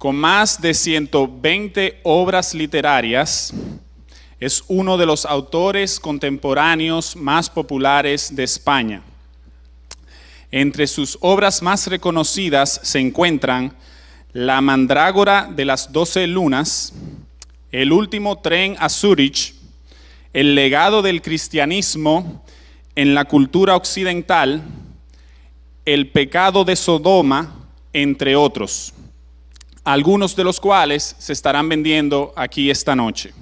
Con más de 120 obras literarias, es uno de los autores contemporáneos más populares de España. Entre sus obras más reconocidas se encuentran La mandrágora de las 12 lunas, El último tren a Zúrich, El legado del cristianismo en la cultura occidental, El pecado de Sodoma, entre otros, algunos de los cuales se estarán vendiendo aquí esta noche.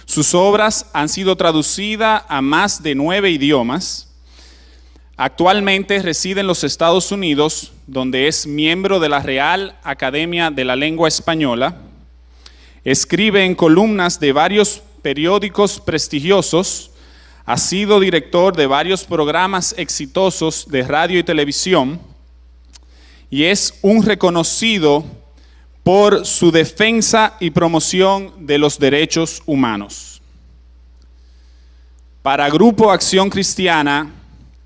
Sus obras han sido traducidas a más de 9 idiomas. Actualmente reside en los Estados Unidos, donde es miembro de la Real Academia de la Lengua Española. Escribe en columnas de varios periódicos prestigiosos. Ha sido director de varios programas exitosos de radio y televisión. Y es un reconocido por su defensa y promoción de los derechos humanos. Para Grupo Acción Cristiana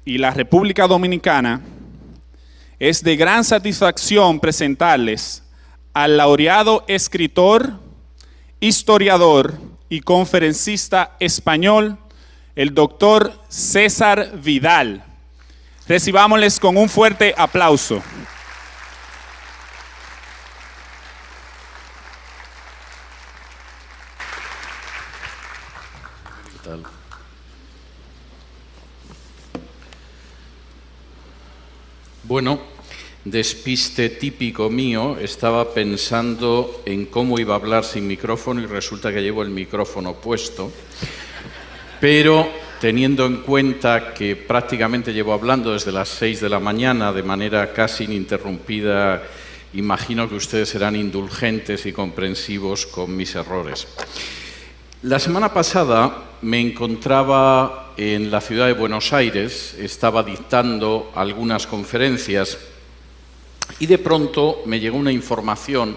y la República Dominicana, es de gran satisfacción presentarles al laureado escritor, historiador y conferencista español, el doctor César Vidal. Recibámosles con un fuerte aplauso. Bueno, despiste típico mío, estaba pensando en cómo iba a hablar sin micrófono y resulta que llevo el micrófono puesto, pero teniendo en cuenta que prácticamente llevo hablando desde las 6 de la mañana de manera casi ininterrumpida, imagino que ustedes serán indulgentes y comprensivos con mis errores. La semana pasada me encontraba en la ciudad de Buenos Aires, estaba dictando algunas conferencias y de pronto me llegó una información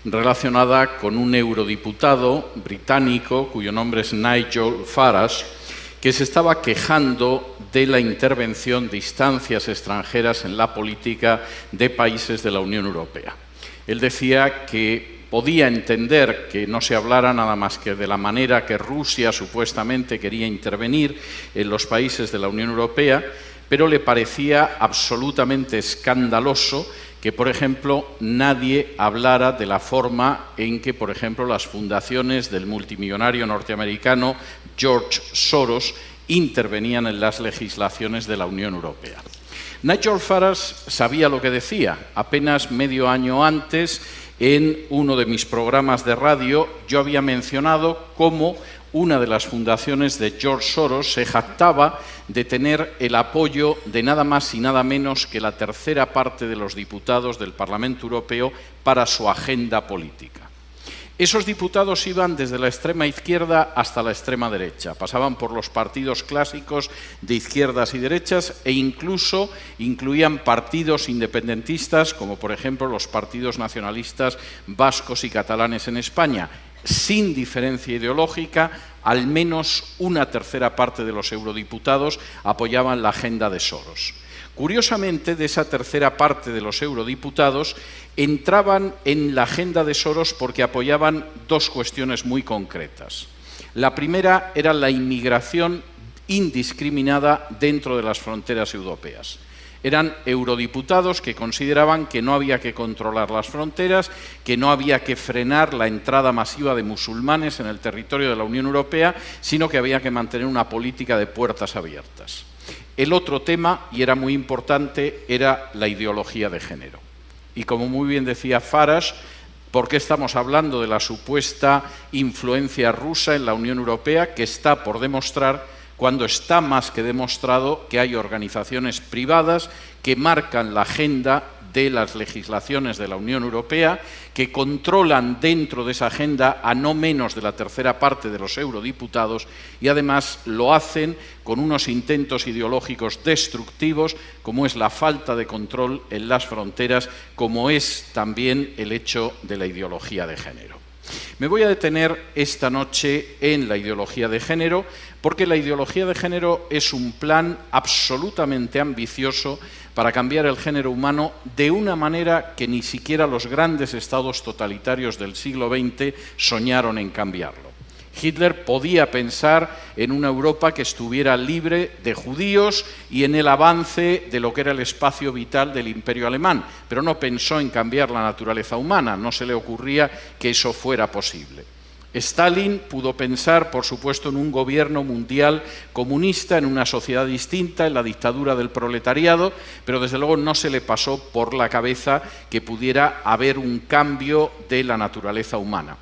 relacionada con un eurodiputado británico cuyo nombre es Nigel Farage, que se estaba quejando de la intervención de instancias extranjeras en la política de países de la Unión Europea. Él decía que podía entender que no se hablara nada más que de la manera que Rusia supuestamente quería intervenir en los países de la Unión Europea, pero le parecía absolutamente escandaloso que, por ejemplo, nadie hablara de la forma en que, por ejemplo, las fundaciones del multimillonario norteamericano George Soros intervenían en las legislaciones de la Unión Europea. Nigel Farage sabía lo que decía. Apenas medio año antes, en uno de mis programas de radio, yo había mencionado cómo una de las fundaciones de George Soros se jactaba de tener el apoyo de nada más y nada menos que la tercera parte de los diputados del Parlamento Europeo para su agenda política. Esos diputados iban desde la extrema izquierda hasta la extrema derecha, pasaban por los partidos clásicos de izquierdas y derechas e incluso incluían partidos independentistas como por ejemplo los partidos nacionalistas vascos y catalanes en España. Sin diferencia ideológica, al menos una tercera parte de los eurodiputados apoyaban la agenda de Soros. Curiosamente, de esa tercera parte de los eurodiputados entraban en la agenda de Soros porque apoyaban dos cuestiones muy concretas. La primera era la inmigración indiscriminada dentro de las fronteras europeas. Eran eurodiputados que consideraban que no había que controlar las fronteras, que no había que frenar la entrada masiva de musulmanes en el territorio de la Unión Europea, sino que había que mantener una política de puertas abiertas. El otro tema, y era muy importante, era la ideología de género. Y como muy bien decía Farage, ¿por qué estamos hablando de la supuesta influencia rusa en la Unión Europea, que está por demostrar, cuando está más que demostrado que hay organizaciones privadas que marcan la agenda de las legislaciones de la Unión Europea, que controlan dentro de esa agenda a no menos de la tercera parte de los eurodiputados y además lo hacen con unos intentos ideológicos destructivos, como es la falta de control en las fronteras, como es también el hecho de la ideología de género. Me voy a detener esta noche en la ideología de género, porque la ideología de género es un plan absolutamente ambicioso para cambiar el género humano de una manera que ni siquiera los grandes estados totalitarios del siglo XX soñaron en cambiarlo. Hitler podía pensar en una Europa que estuviera libre de judíos y en el avance de lo que era el espacio vital del Imperio alemán, pero no pensó en cambiar la naturaleza humana, no se le ocurría que eso fuera posible. Stalin pudo pensar, por supuesto, en un gobierno mundial comunista, en una sociedad distinta, en la dictadura del proletariado, pero desde luego no se le pasó por la cabeza que pudiera haber un cambio de la naturaleza humana.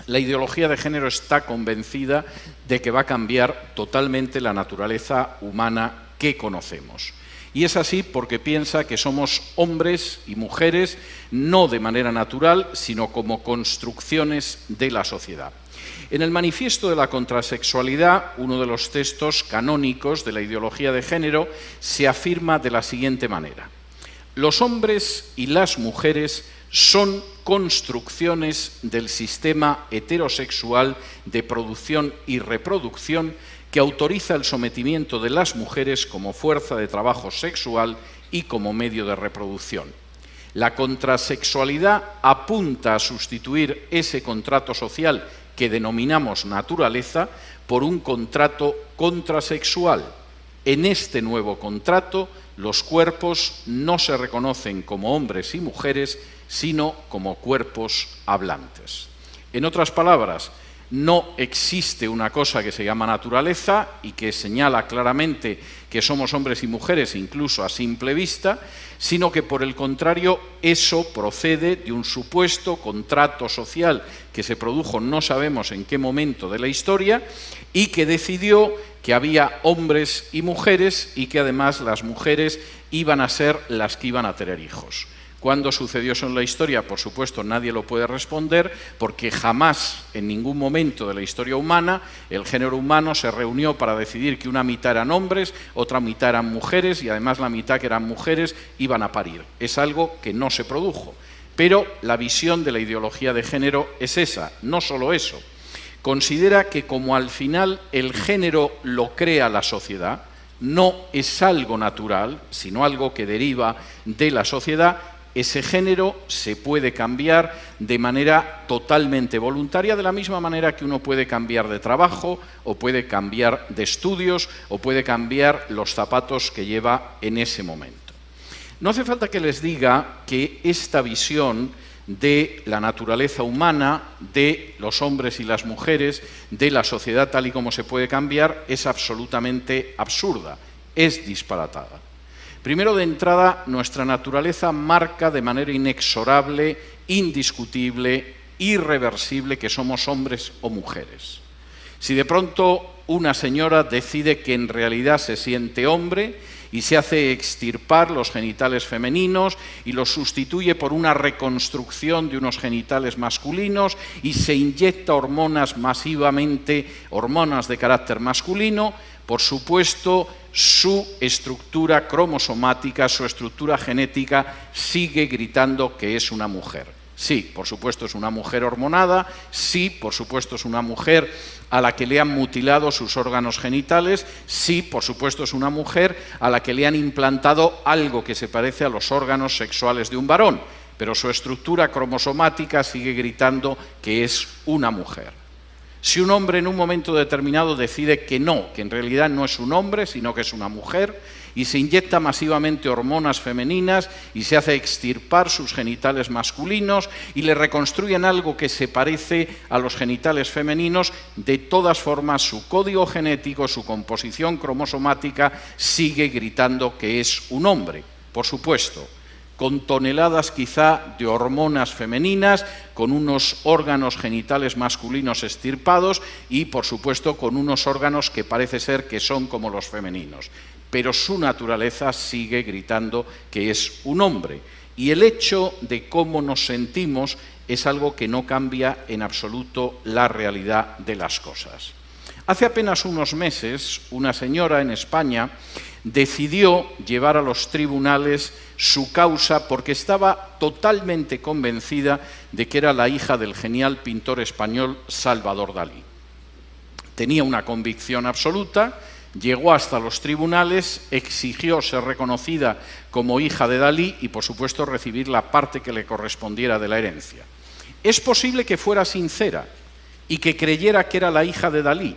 La ideología de género está convencida de que va a cambiar totalmente la naturaleza humana que conocemos. Y es así porque piensa que somos hombres y mujeres no de manera natural, sino como construcciones de la sociedad. En el Manifiesto de la Contrasexualidad, uno de los textos canónicos de la ideología de género, se afirma de la siguiente manera: los hombres y las mujeres son construcciones del sistema heterosexual de producción y reproducción que autoriza el sometimiento de las mujeres como fuerza de trabajo sexual y como medio de reproducción. La contrasexualidad apunta a sustituir ese contrato social que denominamos naturaleza por un contrato contrasexual. En este nuevo contrato, los cuerpos no se reconocen como hombres y mujeres, sino como cuerpos hablantes. En otras palabras, no existe una cosa que se llama naturaleza y que señala claramente que somos hombres y mujeres, incluso a simple vista, sino que por el contrario eso procede de un supuesto contrato social que se produjo no sabemos en qué momento de la historia y que decidió que había hombres y mujeres y que además las mujeres iban a ser las que iban a tener hijos. ¿Cuándo sucedió eso en la historia? Por supuesto, nadie lo puede responder, porque jamás, en ningún momento de la historia humana, el género humano se reunió para decidir que una mitad eran hombres, otra mitad eran mujeres, y además la mitad que eran mujeres iban a parir. Es algo que no se produjo. Pero la visión de la ideología de género es esa, no solo eso. Considera que como al final el género lo crea la sociedad, no es algo natural, sino algo que deriva de la sociedad, ese género se puede cambiar de manera totalmente voluntaria, de la misma manera que uno puede cambiar de trabajo, o puede cambiar de estudios, o puede cambiar los zapatos que lleva en ese momento. No hace falta que les diga que esta visión de la naturaleza humana, de los hombres y las mujeres, de la sociedad tal y como se puede cambiar, es absolutamente absurda, es disparatada. Primero, de entrada, nuestra naturaleza marca de manera inexorable, indiscutible, irreversible que somos hombres o mujeres. Si de pronto una señora decide que en realidad se siente hombre y se hace extirpar los genitales femeninos y los sustituye por una reconstrucción de unos genitales masculinos y se inyecta hormonas masivamente, hormonas de carácter masculino, por supuesto, su estructura cromosomática, su estructura genética sigue gritando que es una mujer. Sí, por supuesto es una mujer hormonada, sí, por supuesto es una mujer a la que le han mutilado sus órganos genitales, sí, por supuesto es una mujer a la que le han implantado algo que se parece a los órganos sexuales de un varón, pero su estructura cromosomática sigue gritando que es una mujer. Si un hombre en un momento determinado decide que no, que en realidad no es un hombre, sino que es una mujer, y se inyecta masivamente hormonas femeninas y se hace extirpar sus genitales masculinos y le reconstruyen algo que se parece a los genitales femeninos, de todas formas su código genético, su composición cromosomática sigue gritando que es un hombre, por supuesto, con toneladas quizá de hormonas femeninas, con unos órganos genitales masculinos extirpados y, por supuesto, con unos órganos que parece ser que son como los femeninos. Pero su naturaleza sigue gritando que es un hombre. Y el hecho de cómo nos sentimos es algo que no cambia en absoluto la realidad de las cosas. Hace apenas unos meses, una señora en España decidió llevar a los tribunales su causa porque estaba totalmente convencida de que era la hija del genial pintor español Salvador Dalí. Tenía una convicción absoluta llegó hasta los tribunales, exigió ser reconocida como hija de Dalí y, por supuesto, recibir la parte que le correspondiera de la herencia. Es posible que fuera sincera y que creyera que era la hija de Dalí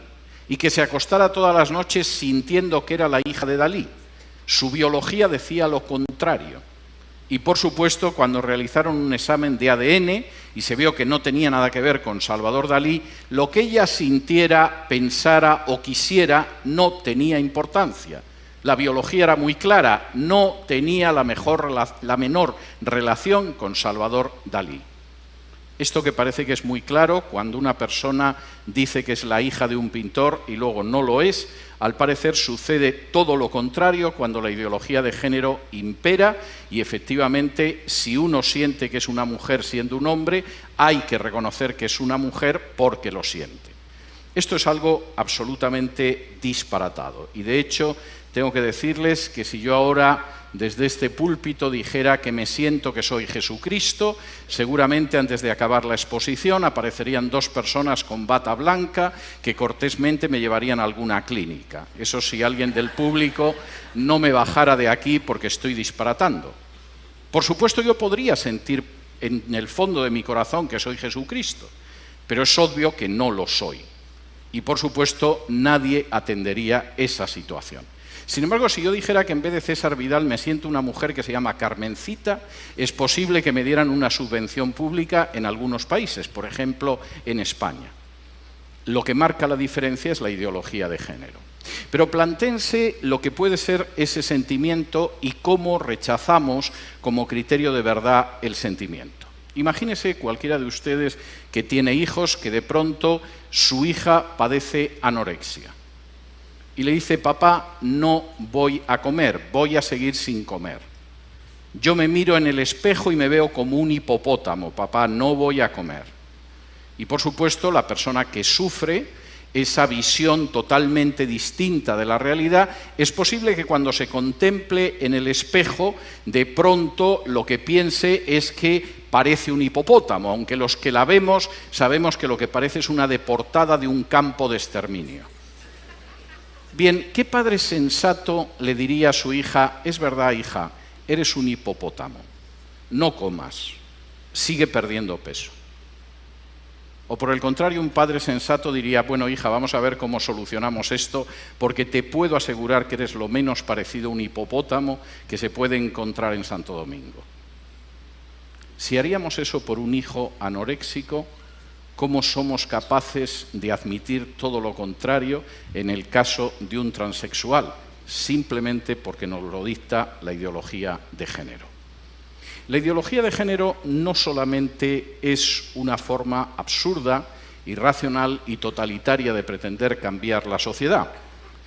y que se acostara todas las noches sintiendo que era la hija de Dalí. Su biología decía lo contrario. Y, por supuesto, cuando realizaron un examen de ADN y se vio que no tenía nada que ver con Salvador Dalí, lo que ella sintiera, pensara o quisiera no tenía importancia. La biología era muy clara, no tenía la menor relación con Salvador Dalí. Esto que parece que es muy claro, cuando una persona dice que es la hija de un pintor y luego no lo es, al parecer sucede todo lo contrario cuando la ideología de género impera y efectivamente si uno siente que es una mujer siendo un hombre, hay que reconocer que es una mujer porque lo siente. Esto es algo absolutamente disparatado y de hecho tengo que decirles que si yo ahora desde este púlpito dijera que me siento que soy Jesucristo, seguramente antes de acabar la exposición aparecerían 2 personas con bata blanca que cortésmente me llevarían a alguna clínica. Eso si alguien del público no me bajara de aquí porque estoy disparatando. Por supuesto yo podría sentir en el fondo de mi corazón que soy Jesucristo, pero es obvio que no lo soy. Y por supuesto nadie atendería esa situación. Sin embargo, si yo dijera que en vez de César Vidal me siento una mujer que se llama Carmencita, es posible que me dieran una subvención pública en algunos países, por ejemplo, en España. Lo que marca la diferencia es la ideología de género. Pero plantéense lo que puede ser ese sentimiento y cómo rechazamos como criterio de verdad el sentimiento. Imagínese cualquiera de ustedes que tiene hijos que de pronto su hija padece anorexia. Y le dice, papá, no voy a comer, voy a seguir sin comer. Yo me miro en el espejo y me veo como un hipopótamo, papá, no voy a comer. Y por supuesto, la persona que sufre esa visión totalmente distinta de la realidad, es posible que cuando se contemple en el espejo, de pronto lo que piense es que parece un hipopótamo, aunque los que la vemos sabemos que lo que parece es una deportada de un campo de exterminio. Bien, ¿qué padre sensato le diría a su hija, es verdad, hija, eres un hipopótamo, no comas, sigue perdiendo peso? O por el contrario, un padre sensato diría, bueno, hija, vamos a ver cómo solucionamos esto, porque te puedo asegurar que eres lo menos parecido a un hipopótamo que se puede encontrar en Santo Domingo. Si haríamos eso por un hijo anoréxico, ¿cómo somos capaces de admitir todo lo contrario en el caso de un transexual? Simplemente porque nos lo dicta la ideología de género. La ideología de género no solamente es una forma absurda, irracional y totalitaria de pretender cambiar la sociedad,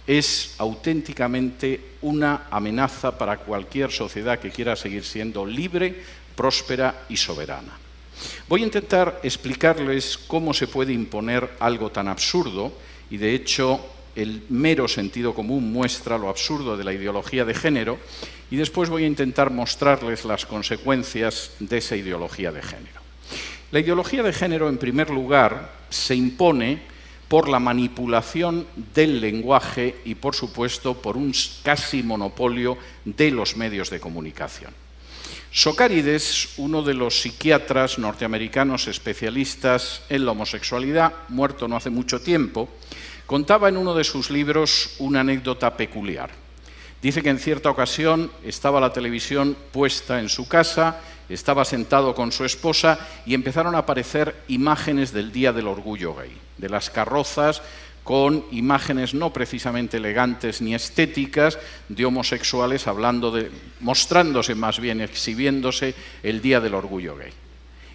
es auténticamente una amenaza para cualquier sociedad que quiera seguir siendo libre, próspera y soberana. Voy a intentar explicarles cómo se puede imponer algo tan absurdo y de hecho el mero sentido común muestra lo absurdo de la ideología de género y después voy a intentar mostrarles las consecuencias de esa ideología de género. La ideología de género, en primer lugar, se impone por la manipulación del lenguaje y, por supuesto, por un casi monopolio de los medios de comunicación. Socárides, uno de los psiquiatras norteamericanos especialistas en la homosexualidad, muerto no hace mucho tiempo, contaba en uno de sus libros una anécdota peculiar. Dice que en cierta ocasión estaba la televisión puesta en su casa, estaba sentado con su esposa y empezaron a aparecer imágenes del Día del Orgullo Gay, de las carrozas con imágenes no precisamente elegantes ni estéticas de homosexuales mostrándose más bien, exhibiéndose el Día del Orgullo Gay.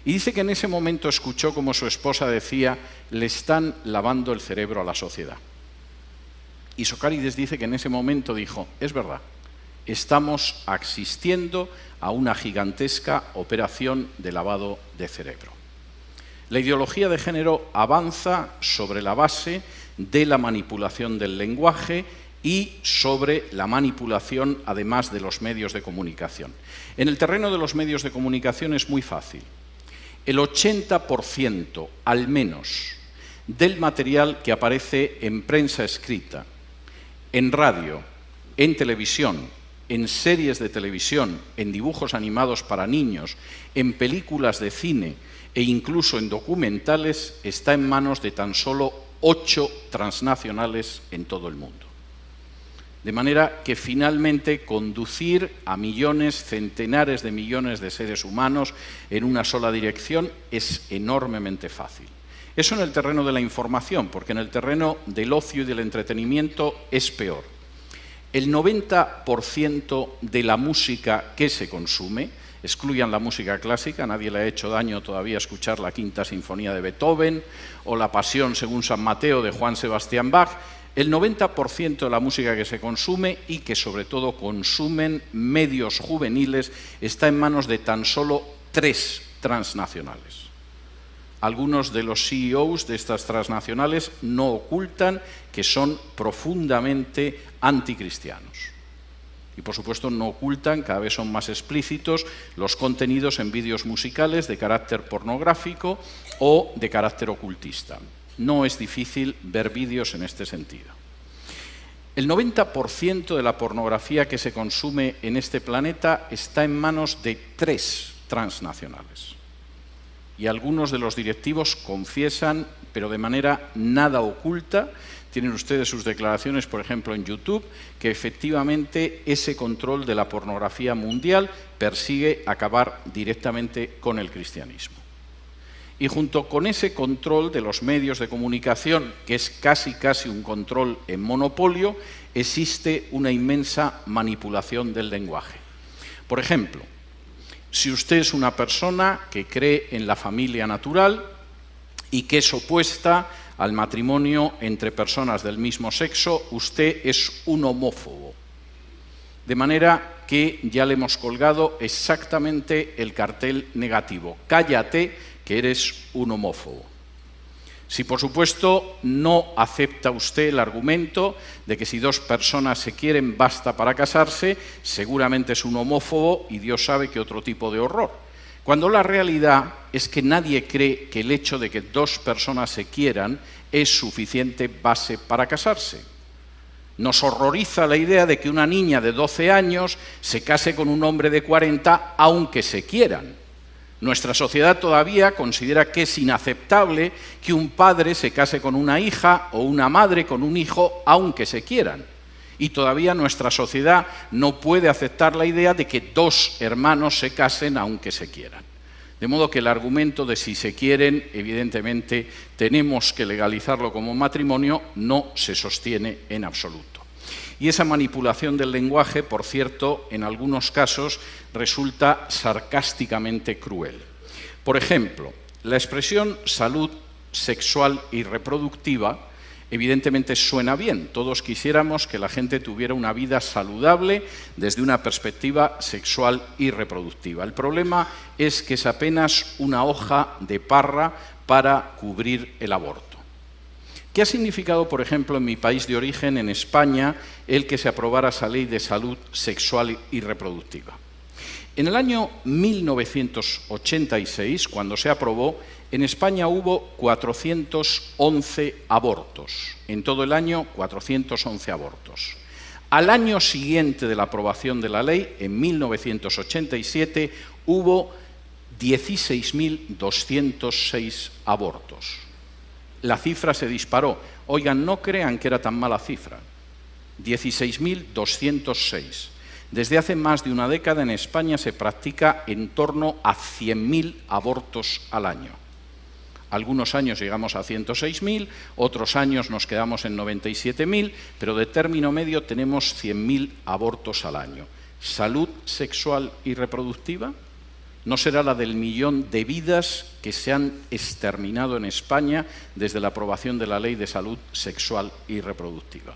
Y dice que en ese momento escuchó como su esposa decía, le están lavando el cerebro a la sociedad. Y Socárides dice que en ese momento dijo, es verdad, estamos asistiendo a una gigantesca operación de lavado de cerebro. La ideología de género avanza sobre la base de la manipulación del lenguaje y sobre la manipulación, además, de los medios de comunicación. En el terreno de los medios de comunicación es muy fácil. El 80%, al menos, del material que aparece en prensa escrita, en radio, en televisión, en series de televisión, en dibujos animados para niños, en películas de cine e incluso en documentales, está en manos de tan solo 8 transnacionales en todo el mundo. De manera que finalmente conducir a millones, centenares de millones de seres humanos en una sola dirección es enormemente fácil. Eso en el terreno de la información, porque en el terreno del ocio y del entretenimiento es peor. El 90% de la música que se consume, excluyan la música clásica, nadie le ha hecho daño todavía escuchar la Quinta Sinfonía de Beethoven o la Pasión según San Mateo de Juan Sebastián Bach, el 90% de la música que se consume y que sobre todo consumen medios juveniles está en manos de tan solo 3 transnacionales. Algunos de los CEOs de estas transnacionales no ocultan que son profundamente anticristianos. Y por supuesto no ocultan, cada vez son más explícitos, los contenidos en vídeos musicales de carácter pornográfico o de carácter ocultista. No es difícil ver vídeos en este sentido. El 90% de la pornografía que se consume en este planeta está en manos de 3 transnacionales. Y algunos de los directivos confiesan, pero de manera nada oculta, tienen ustedes sus declaraciones, por ejemplo, en YouTube, que efectivamente ese control de la pornografía mundial persigue acabar directamente con el cristianismo. Y junto con ese control de los medios de comunicación, que es casi un control en monopolio, existe una inmensa manipulación del lenguaje. Por ejemplo, si usted es una persona que cree en la familia natural y que es opuesta al matrimonio entre personas del mismo sexo, usted es un homófobo. De manera que ya le hemos colgado exactamente el cartel negativo. Cállate, que eres un homófobo. Si por supuesto no acepta usted el argumento de que si 2 personas se quieren basta para casarse, seguramente es un homófobo y Dios sabe qué otro tipo de horror. Cuando la realidad es que nadie cree que el hecho de que 2 personas se quieran es suficiente base para casarse. Nos horroriza la idea de que una niña de 12 años se case con un hombre de 40 aunque se quieran. Nuestra sociedad todavía considera que es inaceptable que un padre se case con una hija o una madre con un hijo aunque se quieran. Y todavía nuestra sociedad no puede aceptar la idea de que 2 hermanos se casen aunque se quieran. De modo que el argumento de si se quieren, evidentemente, tenemos que legalizarlo como matrimonio, no se sostiene en absoluto. Y esa manipulación del lenguaje, por cierto, en algunos casos resulta sarcásticamente cruel. Por ejemplo, la expresión salud sexual y reproductiva evidentemente suena bien. Todos quisiéramos que la gente tuviera una vida saludable desde una perspectiva sexual y reproductiva. El problema es que es apenas una hoja de parra para cubrir el aborto. ¿Qué ha significado, por ejemplo, en mi país de origen, en España, el que se aprobara esa ley de salud sexual y reproductiva? En el año 1986, cuando se aprobó, en España hubo 411 abortos. En todo el año, 411 abortos. Al año siguiente de la aprobación de la ley, en 1987, hubo 16.206 abortos. La cifra se disparó. Oigan, no crean que era tan mala cifra. 16.206. Desde hace más de una década en España se practica en torno a 100.000 abortos al año. Algunos años llegamos a 106.000, otros años nos quedamos en 97.000, pero de término medio tenemos 100.000 abortos al año. ¿Salud sexual y reproductiva? ¿No será la del millón de vidas que se han exterminado en España desde la aprobación de la Ley de Salud Sexual y Reproductiva?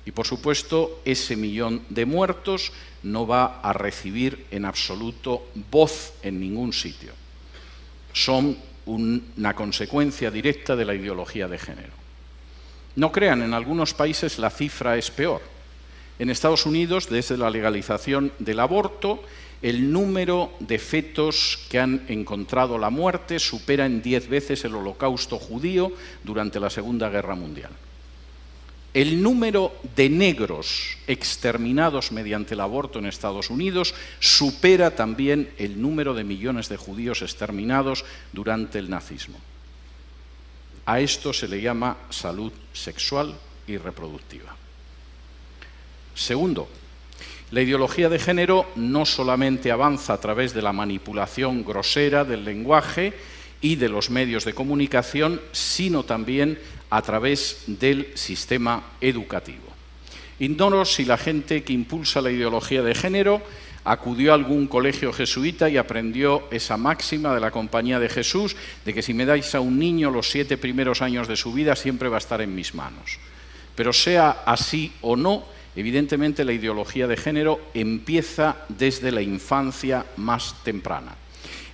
Y por supuesto, ese millón de muertos no va a recibir en absoluto voz en ningún sitio. Son una consecuencia directa de la ideología de género. No crean, en algunos países la cifra es peor. En Estados Unidos, desde la legalización del aborto, el número de fetos que han encontrado la muerte supera en 10 veces el Holocausto judío durante la Segunda Guerra Mundial. el número de negros exterminados mediante el aborto en Estados Unidos supera también el número de millones de judíos exterminados durante el nazismo. A esto se le llama salud sexual y reproductiva. Segundo, la ideología de género no solamente avanza a través de la manipulación grosera del lenguaje y de los medios de comunicación, sino también a través del sistema educativo. Ignoro si la gente que impulsa la ideología de género acudió a algún colegio jesuita y aprendió esa máxima de la Compañía de Jesús, de que si me dais a un niño los 7 primeros años de su vida siempre va a estar en mis manos. Pero sea así o no, evidentemente la ideología de género empieza desde la infancia más temprana.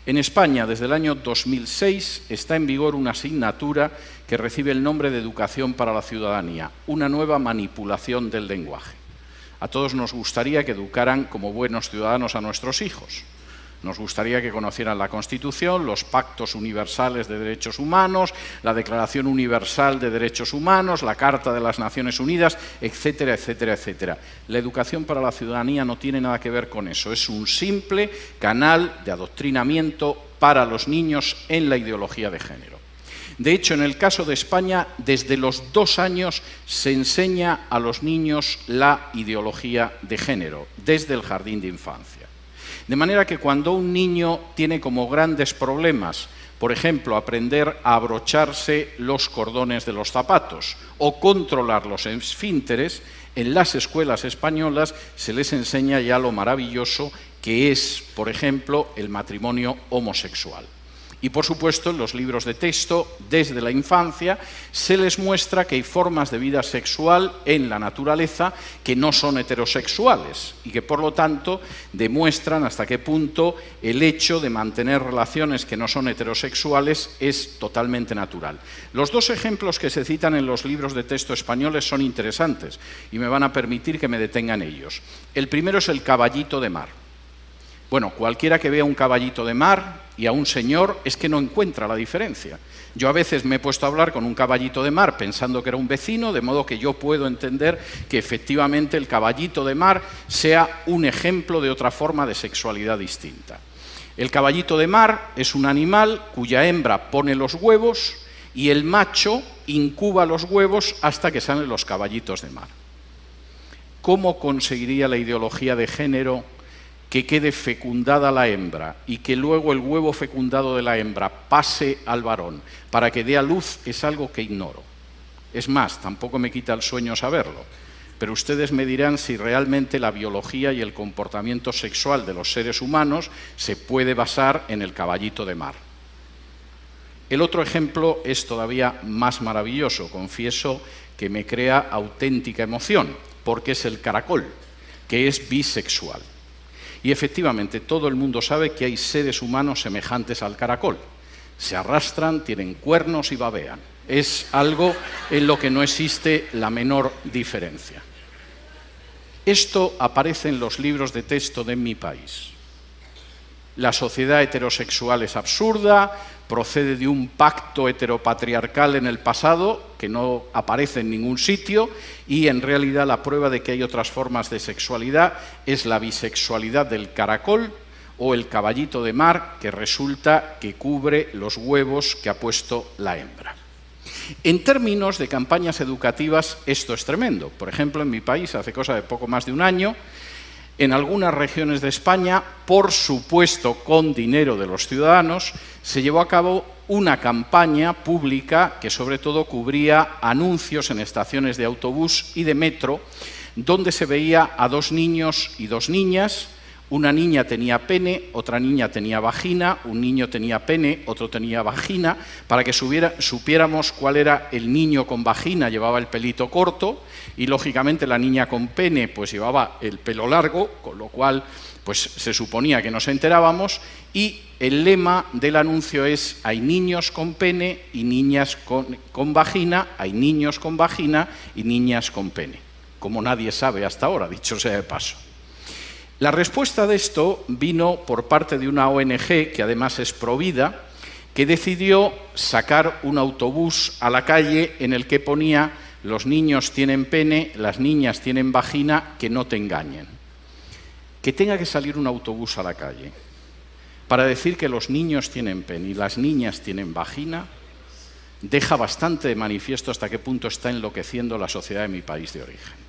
En España, desde el año 2006, está en vigor una asignatura que recibe el nombre de Educación para la Ciudadanía, una nueva manipulación del lenguaje. A todos nos gustaría que educaran como buenos ciudadanos a nuestros hijos. Nos gustaría que conocieran la Constitución, los pactos universales de derechos humanos, la Declaración Universal de Derechos Humanos, la Carta de las Naciones Unidas, etcétera, etcétera, etcétera. La educación para la ciudadanía no tiene nada que ver con eso. Es un simple canal de adoctrinamiento para los niños en la ideología de género. De hecho, en el caso de España, desde los 2 años se enseña a los niños la ideología de género, desde el jardín de infancia. De manera que cuando un niño tiene como grandes problemas, por ejemplo, aprender a abrocharse los cordones de los zapatos o controlar los esfínteres, en las escuelas españolas se les enseña ya lo maravilloso que es, por ejemplo, el matrimonio homosexual. Y, por supuesto, en los libros de texto, desde la infancia, se les muestra que hay formas de vida sexual en la naturaleza que no son heterosexuales y que, por lo tanto, demuestran hasta qué punto el hecho de mantener relaciones que no son heterosexuales es totalmente natural. Los 2 ejemplos que se citan en los libros de texto españoles son interesantes y me van a permitir que me detenga en ellos. El primero es el caballito de mar. Bueno, cualquiera que vea un caballito de mar y a un señor es que no encuentra la diferencia. Yo a veces me he puesto a hablar con un caballito de mar pensando que era un vecino, de modo que yo puedo entender que efectivamente el caballito de mar sea un ejemplo de otra forma de sexualidad distinta. El caballito de mar es un animal cuya hembra pone los huevos y el macho incuba los huevos hasta que salen los caballitos de mar. ¿Cómo conseguiría la ideología de género que quede fecundada la hembra y que luego el huevo fecundado de la hembra pase al varón para que dé a luz? Es algo que ignoro. Es más, tampoco me quita el sueño saberlo. Pero ustedes me dirán si realmente la biología y el comportamiento sexual de los seres humanos se puede basar en el caballito de mar. El otro ejemplo es todavía más maravilloso. Confieso que me crea auténtica emoción, porque es el caracol, que es bisexual. Y efectivamente, todo el mundo sabe que hay seres humanos semejantes al caracol. Se arrastran, tienen cuernos y babean. Es algo en lo que no existe la menor diferencia. Esto aparece en los libros de texto de mi país. La sociedad heterosexual es absurda, procede de un pacto heteropatriarcal en el pasado que no aparece en ningún sitio y en realidad la prueba de que hay otras formas de sexualidad es la bisexualidad del caracol o el caballito de mar, que resulta que cubre los huevos que ha puesto la hembra. En términos de campañas educativas esto es tremendo. Por ejemplo, en mi país, hace cosa de poco más de un año, en algunas regiones de España, por supuesto con dinero de los ciudadanos, se llevó a cabo una campaña pública que sobre todo cubría anuncios en estaciones de autobús y de metro, donde se veía a 2 niños y 2 niñas. Una niña tenía pene, otra niña tenía vagina, un niño tenía pene, otro tenía vagina, para que supiéramos cuál era el niño con vagina, llevaba el pelito corto, y lógicamente la niña con pene pues llevaba el pelo largo, con lo cual pues se suponía que nos enterábamos, y el lema del anuncio es: hay niños con pene y niñas con vagina, hay niños con vagina y niñas con pene, como nadie sabe hasta ahora, dicho sea de paso. La respuesta de esto vino por parte de una ONG, que además es provida, que decidió sacar un autobús a la calle en el que ponía los niños tienen pene, las niñas tienen vagina, que no te engañen. Que tenga que salir un autobús a la calle para decir que los niños tienen pene y las niñas tienen vagina, deja bastante de manifiesto hasta qué punto está enloqueciendo la sociedad de mi país de origen.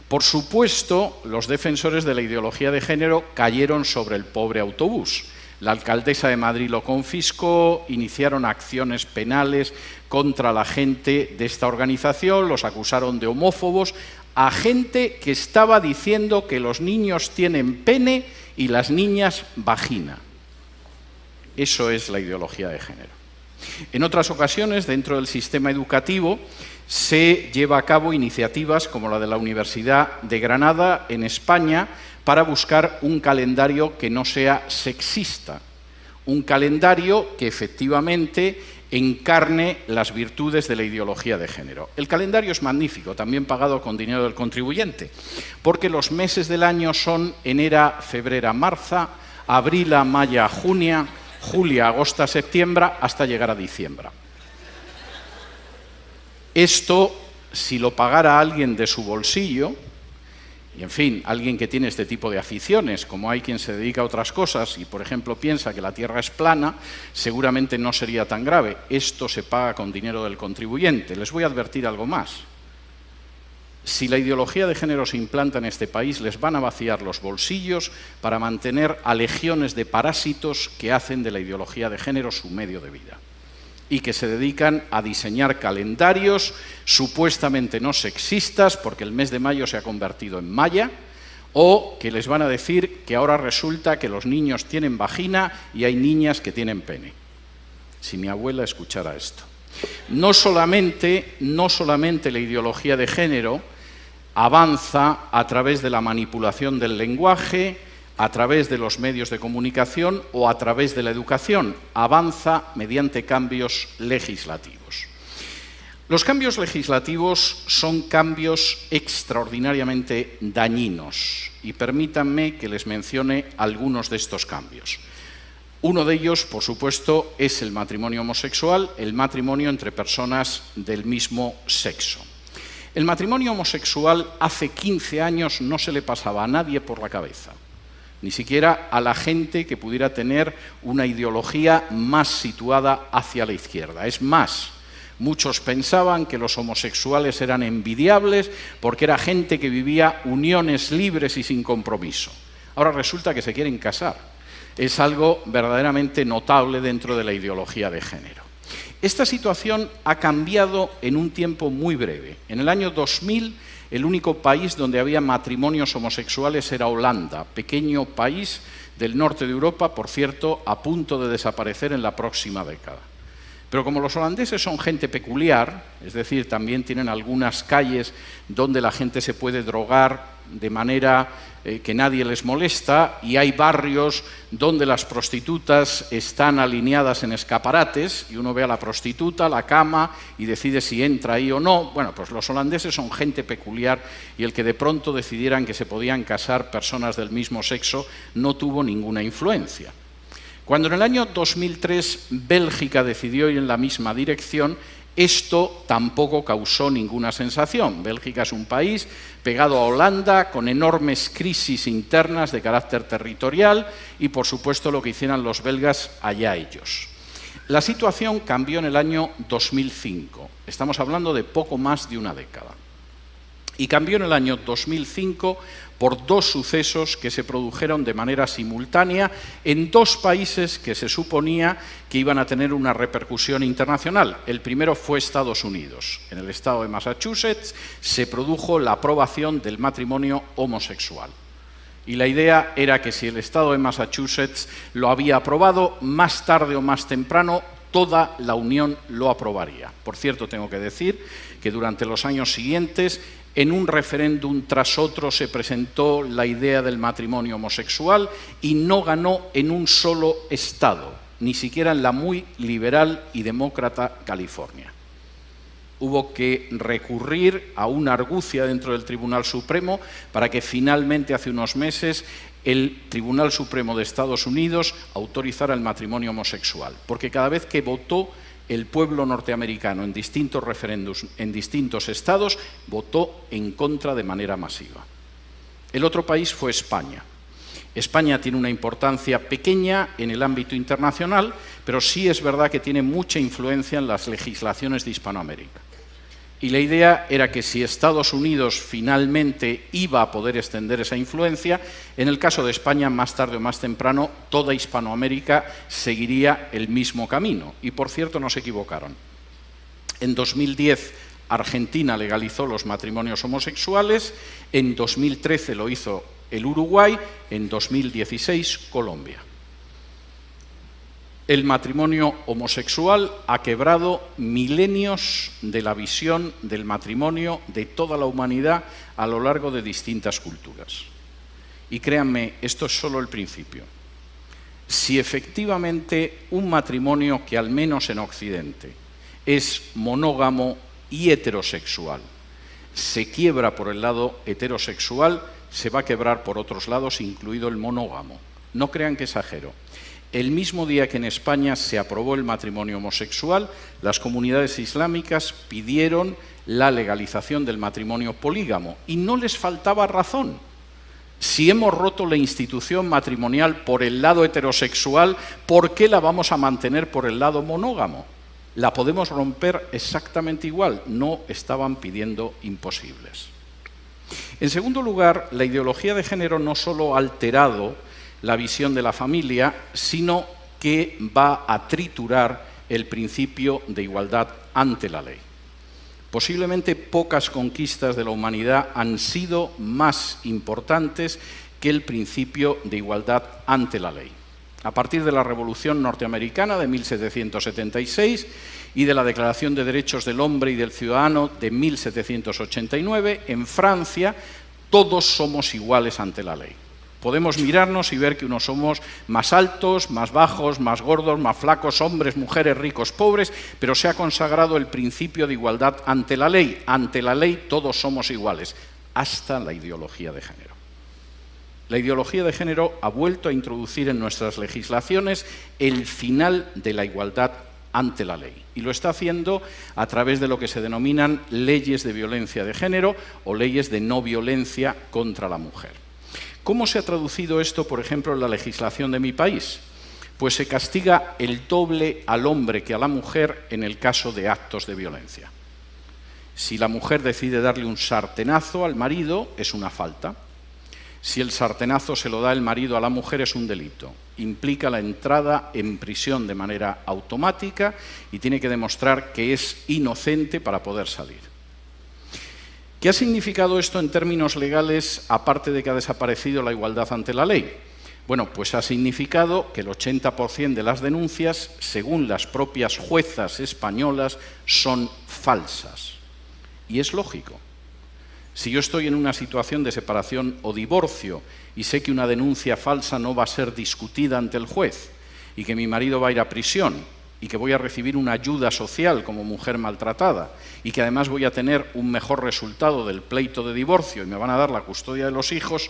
Por supuesto, los defensores de la ideología de género cayeron sobre el pobre autobús. La alcaldesa de Madrid lo confiscó, iniciaron acciones penales contra la gente de esta organización, los acusaron de homófobos, a gente que estaba diciendo que los niños tienen pene y las niñas vagina. Eso es la ideología de género. En otras ocasiones, dentro del sistema educativo, se lleva a cabo iniciativas como la de la Universidad de Granada, en España, para buscar un calendario que no sea sexista, un calendario que efectivamente encarne las virtudes de la ideología de género. El calendario es magnífico, también pagado con dinero del contribuyente, porque los meses del año son enero, febrero, marzo, abril, mayo, junio, julio, agosto, septiembre, hasta llegar a diciembre. Esto, si lo pagara alguien de su bolsillo, y en fin, alguien que tiene este tipo de aficiones, como hay quien se dedica a otras cosas y, por ejemplo, piensa que la Tierra es plana, seguramente no sería tan grave. Esto se paga con dinero del contribuyente. Les voy a advertir algo más. Si la ideología de género se implanta en este país, les van a vaciar los bolsillos para mantener a legiones de parásitos que hacen de la ideología de género su medio de vida y que se dedican a diseñar calendarios supuestamente no sexistas, porque el mes de mayo se ha convertido en maya, o que les van a decir que ahora resulta que los niños tienen vagina y hay niñas que tienen pene. Si mi abuela escuchara esto. No solamente la ideología de género avanza a través de la manipulación del lenguaje, a través de los medios de comunicación o a través de la educación, avanza mediante cambios legislativos. Los cambios legislativos son cambios extraordinariamente dañinos y permítanme que les mencione algunos de estos cambios. Uno de ellos, por supuesto, es el matrimonio homosexual, el matrimonio entre personas del mismo sexo. El matrimonio homosexual hace 15 años no se le pasaba a nadie por la cabeza, ni siquiera a la gente que pudiera tener una ideología más situada hacia la izquierda. Es más, muchos pensaban que los homosexuales eran envidiables porque era gente que vivía uniones libres y sin compromiso. Ahora resulta que se quieren casar. Es algo verdaderamente notable dentro de la ideología de género. Esta situación ha cambiado en un tiempo muy breve. En el año 2000, el único país donde había matrimonios homosexuales era Holanda, pequeño país del norte de Europa, por cierto, a punto de desaparecer en la próxima década. Pero como los holandeses son gente peculiar, es decir, también tienen algunas calles donde la gente se puede drogar de manera que nadie les molesta, y hay barrios donde las prostitutas están alineadas en escaparates y uno ve a la prostituta, la cama y decide si entra ahí o no. Bueno, pues los holandeses son gente peculiar y el que de pronto decidieran que se podían casar personas del mismo sexo no tuvo ninguna influencia. Cuando en el año 2003 Bélgica decidió ir en la misma dirección, esto tampoco causó ninguna sensación. Bélgica es un país pegado a Holanda, con enormes crisis internas de carácter territorial y, por supuesto, lo que hicieran los belgas, allá ellos. La situación cambió en el año 2005. Estamos hablando de poco más de una década. Y cambió en el año 2005 por dos sucesos que se produjeron de manera simultánea en dos países que se suponía que iban a tener una repercusión internacional. El primero fue Estados Unidos. En el estado de Massachusetts se produjo la aprobación del matrimonio homosexual. Y la idea era que si el estado de Massachusetts lo había aprobado, más tarde o más temprano toda la Unión lo aprobaría. Por cierto, tengo que decir que durante los años siguientes, en un referéndum tras otro se presentó la idea del matrimonio homosexual y no ganó en un solo estado, ni siquiera en la muy liberal y demócrata California. Hubo que recurrir a una argucia dentro del Tribunal Supremo para que finalmente hace unos meses el Tribunal Supremo de Estados Unidos autorizara el matrimonio homosexual, porque cada vez que votó el pueblo norteamericano en distintos referéndums, en distintos estados, votó en contra de manera masiva. El otro país fue España. España tiene una importancia pequeña en el ámbito internacional, pero sí es verdad que tiene mucha influencia en las legislaciones de Hispanoamérica. Y la idea era que si Estados Unidos finalmente iba a poder extender esa influencia, en el caso de España, más tarde o más temprano, toda Hispanoamérica seguiría el mismo camino. Y por cierto, no se equivocaron. En 2010, Argentina legalizó los matrimonios homosexuales, en 2013 lo hizo el Uruguay, en 2016 Colombia. El matrimonio homosexual ha quebrado milenios de la visión del matrimonio de toda la humanidad a lo largo de distintas culturas. Y créanme, esto es solo el principio. Si efectivamente un matrimonio que al menos en Occidente es monógamo y heterosexual se quiebra por el lado heterosexual, se va a quebrar por otros lados, incluido el monógamo. No crean que exagero. El mismo día que en España se aprobó el matrimonio homosexual, las comunidades islámicas pidieron la legalización del matrimonio polígamo y no les faltaba razón. Si hemos roto la institución matrimonial por el lado heterosexual, ¿por qué la vamos a mantener por el lado monógamo? La podemos romper exactamente igual, no estaban pidiendo imposibles. En segundo lugar, la ideología de género no solo ha alterado la visión de la familia, sino que va a triturar el principio de igualdad ante la ley. Posiblemente pocas conquistas de la humanidad han sido más importantes que el principio de igualdad ante la ley. A partir de la Revolución Norteamericana de 1776 y de la Declaración de Derechos del Hombre y del Ciudadano de 1789, en Francia todos somos iguales ante la ley. Podemos mirarnos y ver que unos somos más altos, más bajos, más gordos, más flacos, hombres, mujeres, ricos, pobres, pero se ha consagrado el principio de igualdad ante la ley. Ante la ley todos somos iguales, hasta la ideología de género. La ideología de género ha vuelto a introducir en nuestras legislaciones el final de la igualdad ante la ley. Y lo está haciendo a través de lo que se denominan leyes de violencia de género o leyes de no violencia contra la mujer. ¿Cómo se ha traducido esto, por ejemplo, en la legislación de mi país? Pues se castiga el doble al hombre que a la mujer en el caso de actos de violencia. Si la mujer decide darle un sartenazo al marido, es una falta. Si el sartenazo se lo da el marido a la mujer, es un delito. Implica la entrada en prisión de manera automática y tiene que demostrar que es inocente para poder salir. ¿Qué ha significado esto en términos legales, aparte de que ha desaparecido la igualdad ante la ley? Bueno, pues ha significado que el 80% de las denuncias, según las propias juezas españolas, son falsas. Y es lógico. Si yo estoy en una situación de separación o divorcio y sé que una denuncia falsa no va a ser discutida ante el juez y que mi marido va a ir a prisión y que voy a recibir una ayuda social como mujer maltratada y que además voy a tener un mejor resultado del pleito de divorcio y me van a dar la custodia de los hijos,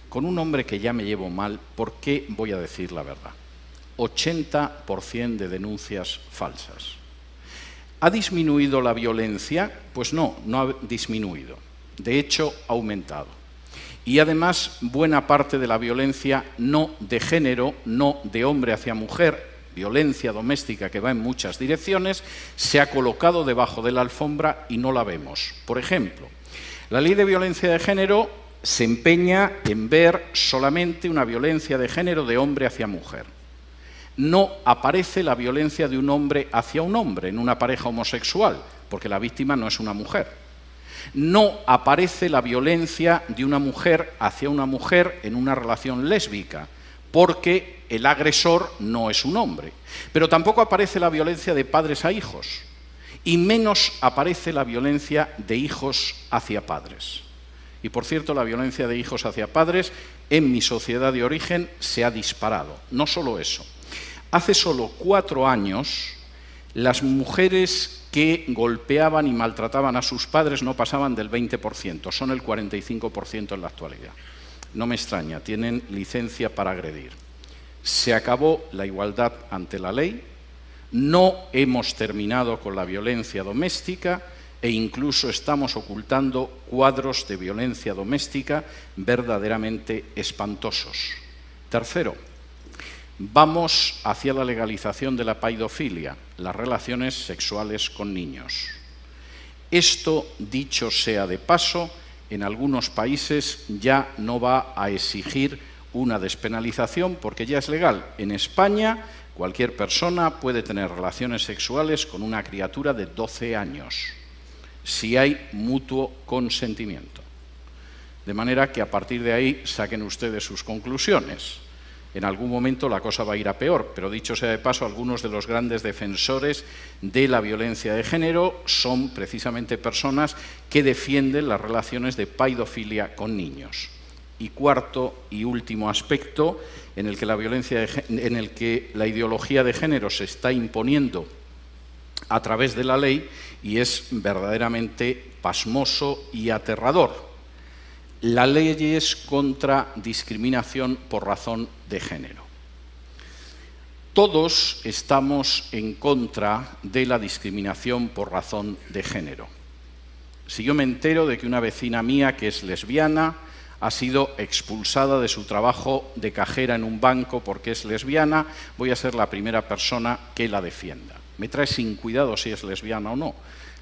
con un hombre que ya me llevo mal, ¿por qué voy a decir la verdad? 80% de denuncias falsas. ¿Ha disminuido la violencia? Pues no, no ha disminuido. De hecho, ha aumentado. Y además, buena parte de la violencia no de género, no de hombre hacia mujer, violencia doméstica que va en muchas direcciones, se ha colocado debajo de la alfombra y no la vemos. Por ejemplo, la ley de violencia de género se empeña en ver solamente una violencia de género de hombre hacia mujer. No aparece la violencia de un hombre hacia un hombre en una pareja homosexual, porque la víctima no es una mujer. No aparece la violencia de una mujer hacia una mujer en una relación lésbica, porque el agresor no es un hombre. Pero tampoco aparece la violencia de padres a hijos, y menos aparece la violencia de hijos hacia padres. Y por cierto, la violencia de hijos hacia padres en mi sociedad de origen se ha disparado. No solo eso. Hace solo 4 años, las mujeres que golpeaban y maltrataban a sus padres no pasaban del 20%, son el 45% en la actualidad. No me extraña, tienen licencia para agredir. Se acabó la igualdad ante la ley, No hemos terminado con la violencia doméstica e incluso estamos ocultando cuadros de violencia doméstica verdaderamente espantosos. Tercero, vamos hacia la legalización de la paidofilia, las relaciones sexuales con niños. Esto, dicho sea de paso, en algunos países ya no va a exigir una despenalización porque ya es legal. En España, cualquier persona puede tener relaciones sexuales con una criatura de 12 años, si hay mutuo consentimiento. De manera que a partir de ahí saquen ustedes sus conclusiones. En algún momento la cosa va a ir a peor, pero dicho sea de paso, algunos de los grandes defensores de la violencia de género son precisamente personas que defienden las relaciones de paidofilia con niños. Y cuarto y último aspecto en el que la ideología de género se está imponiendo a través de la ley y es verdaderamente pasmoso y aterrador. La ley es contra discriminación por razón de género. Todos estamos en contra de la discriminación por razón de género. Si yo me entero de que una vecina mía que es lesbiana ha sido expulsada de su trabajo de cajera en un banco porque es lesbiana, voy a ser la primera persona que la defienda. Me trae sin cuidado si es lesbiana o no.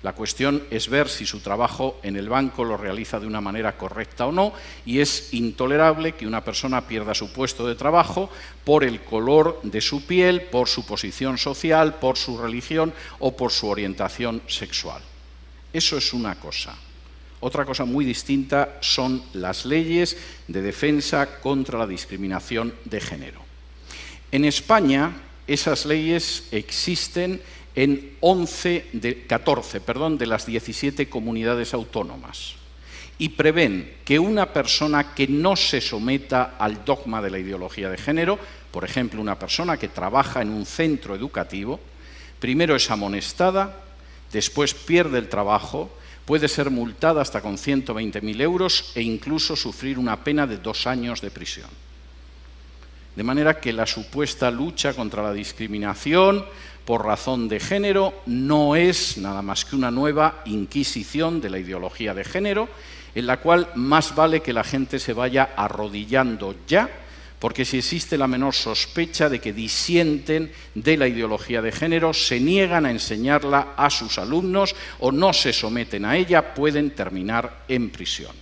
La cuestión es ver si su trabajo en el banco lo realiza de una manera correcta o no, y es intolerable que una persona pierda su puesto de trabajo por el color de su piel, por su posición social, por su religión o por su orientación sexual. Eso es una cosa. Otra cosa muy distinta son las leyes de defensa contra la discriminación de género. En España, esas leyes existen en 14 de las 17 comunidades autónomas y prevén que una persona que no se someta al dogma de la ideología de género, por ejemplo, una persona que trabaja en un centro educativo, primero es amonestada, después pierde el trabajo, puede ser multada hasta con 120.000 euros e incluso sufrir una pena de 2 años de prisión. De manera que la supuesta lucha contra la discriminación por razón de género no es nada más que una nueva inquisición de la ideología de género, en la cual más vale que la gente se vaya arrodillando ya, porque si existe la menor sospecha de que disienten de la ideología de género, se niegan a enseñarla a sus alumnos o no se someten a ella, pueden terminar en prisión.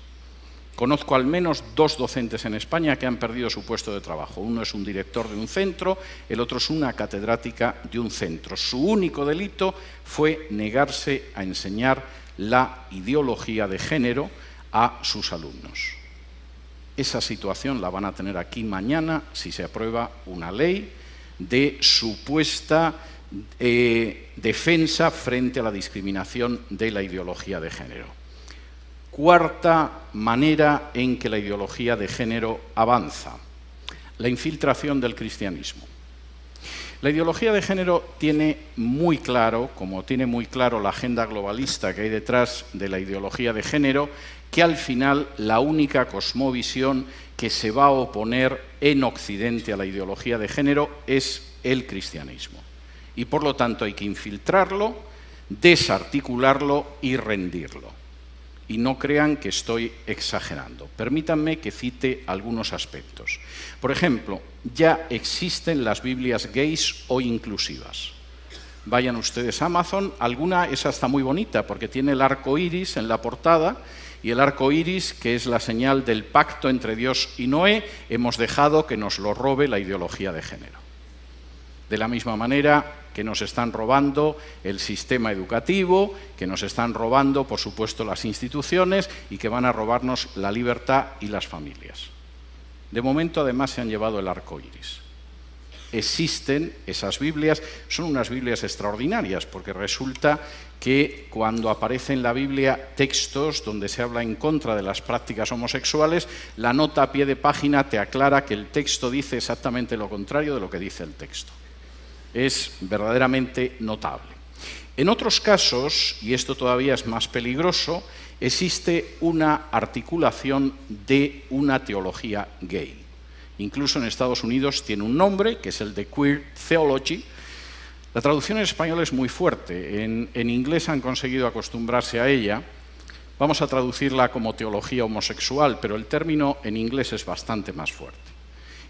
Conozco al menos 2 docentes en España que han perdido su puesto de trabajo. Uno es un director de un centro, el otro es una catedrática de un centro. Su único delito fue negarse a enseñar la ideología de género a sus alumnos. Esa situación la van a tener aquí mañana si se aprueba una ley de supuesta defensa frente a la discriminación de la ideología de género. Cuarta manera en que la ideología de género avanza, la infiltración del cristianismo. La ideología de género tiene muy claro, como tiene muy claro la agenda globalista que hay detrás de la ideología de género, que al final la única cosmovisión que se va a oponer en Occidente a la ideología de género es el cristianismo. Y por lo tanto hay que infiltrarlo, desarticularlo y rendirlo. Y no crean que estoy exagerando. Permítanme que cite algunos aspectos. Por ejemplo, ya existen las Biblias gays o inclusivas. Vayan ustedes a Amazon, alguna es hasta muy bonita porque tiene el arco iris en la portada, y el arco iris, que es la señal del pacto entre Dios y Noé, hemos dejado que nos lo robe la ideología de género. De la misma manera que nos están robando el sistema educativo, que nos están robando, por supuesto, las instituciones y que van a robarnos la libertad y las familias. De momento, además, se han llevado el arco iris. Existen esas Biblias, son unas Biblias extraordinarias, porque resulta que cuando aparece en la Biblia textos donde se habla en contra de las prácticas homosexuales, la nota a pie de página te aclara que el texto dice exactamente lo contrario de lo que dice el texto. Es verdaderamente notable. En otros casos, y esto todavía es más peligroso, existe una articulación de una teología gay. Incluso en Estados Unidos tiene un nombre, que es el de Queer Theology. La traducción en español es muy fuerte, en inglés han conseguido acostumbrarse a ella. Vamos a traducirla como teología homosexual, pero el término en inglés es bastante más fuerte.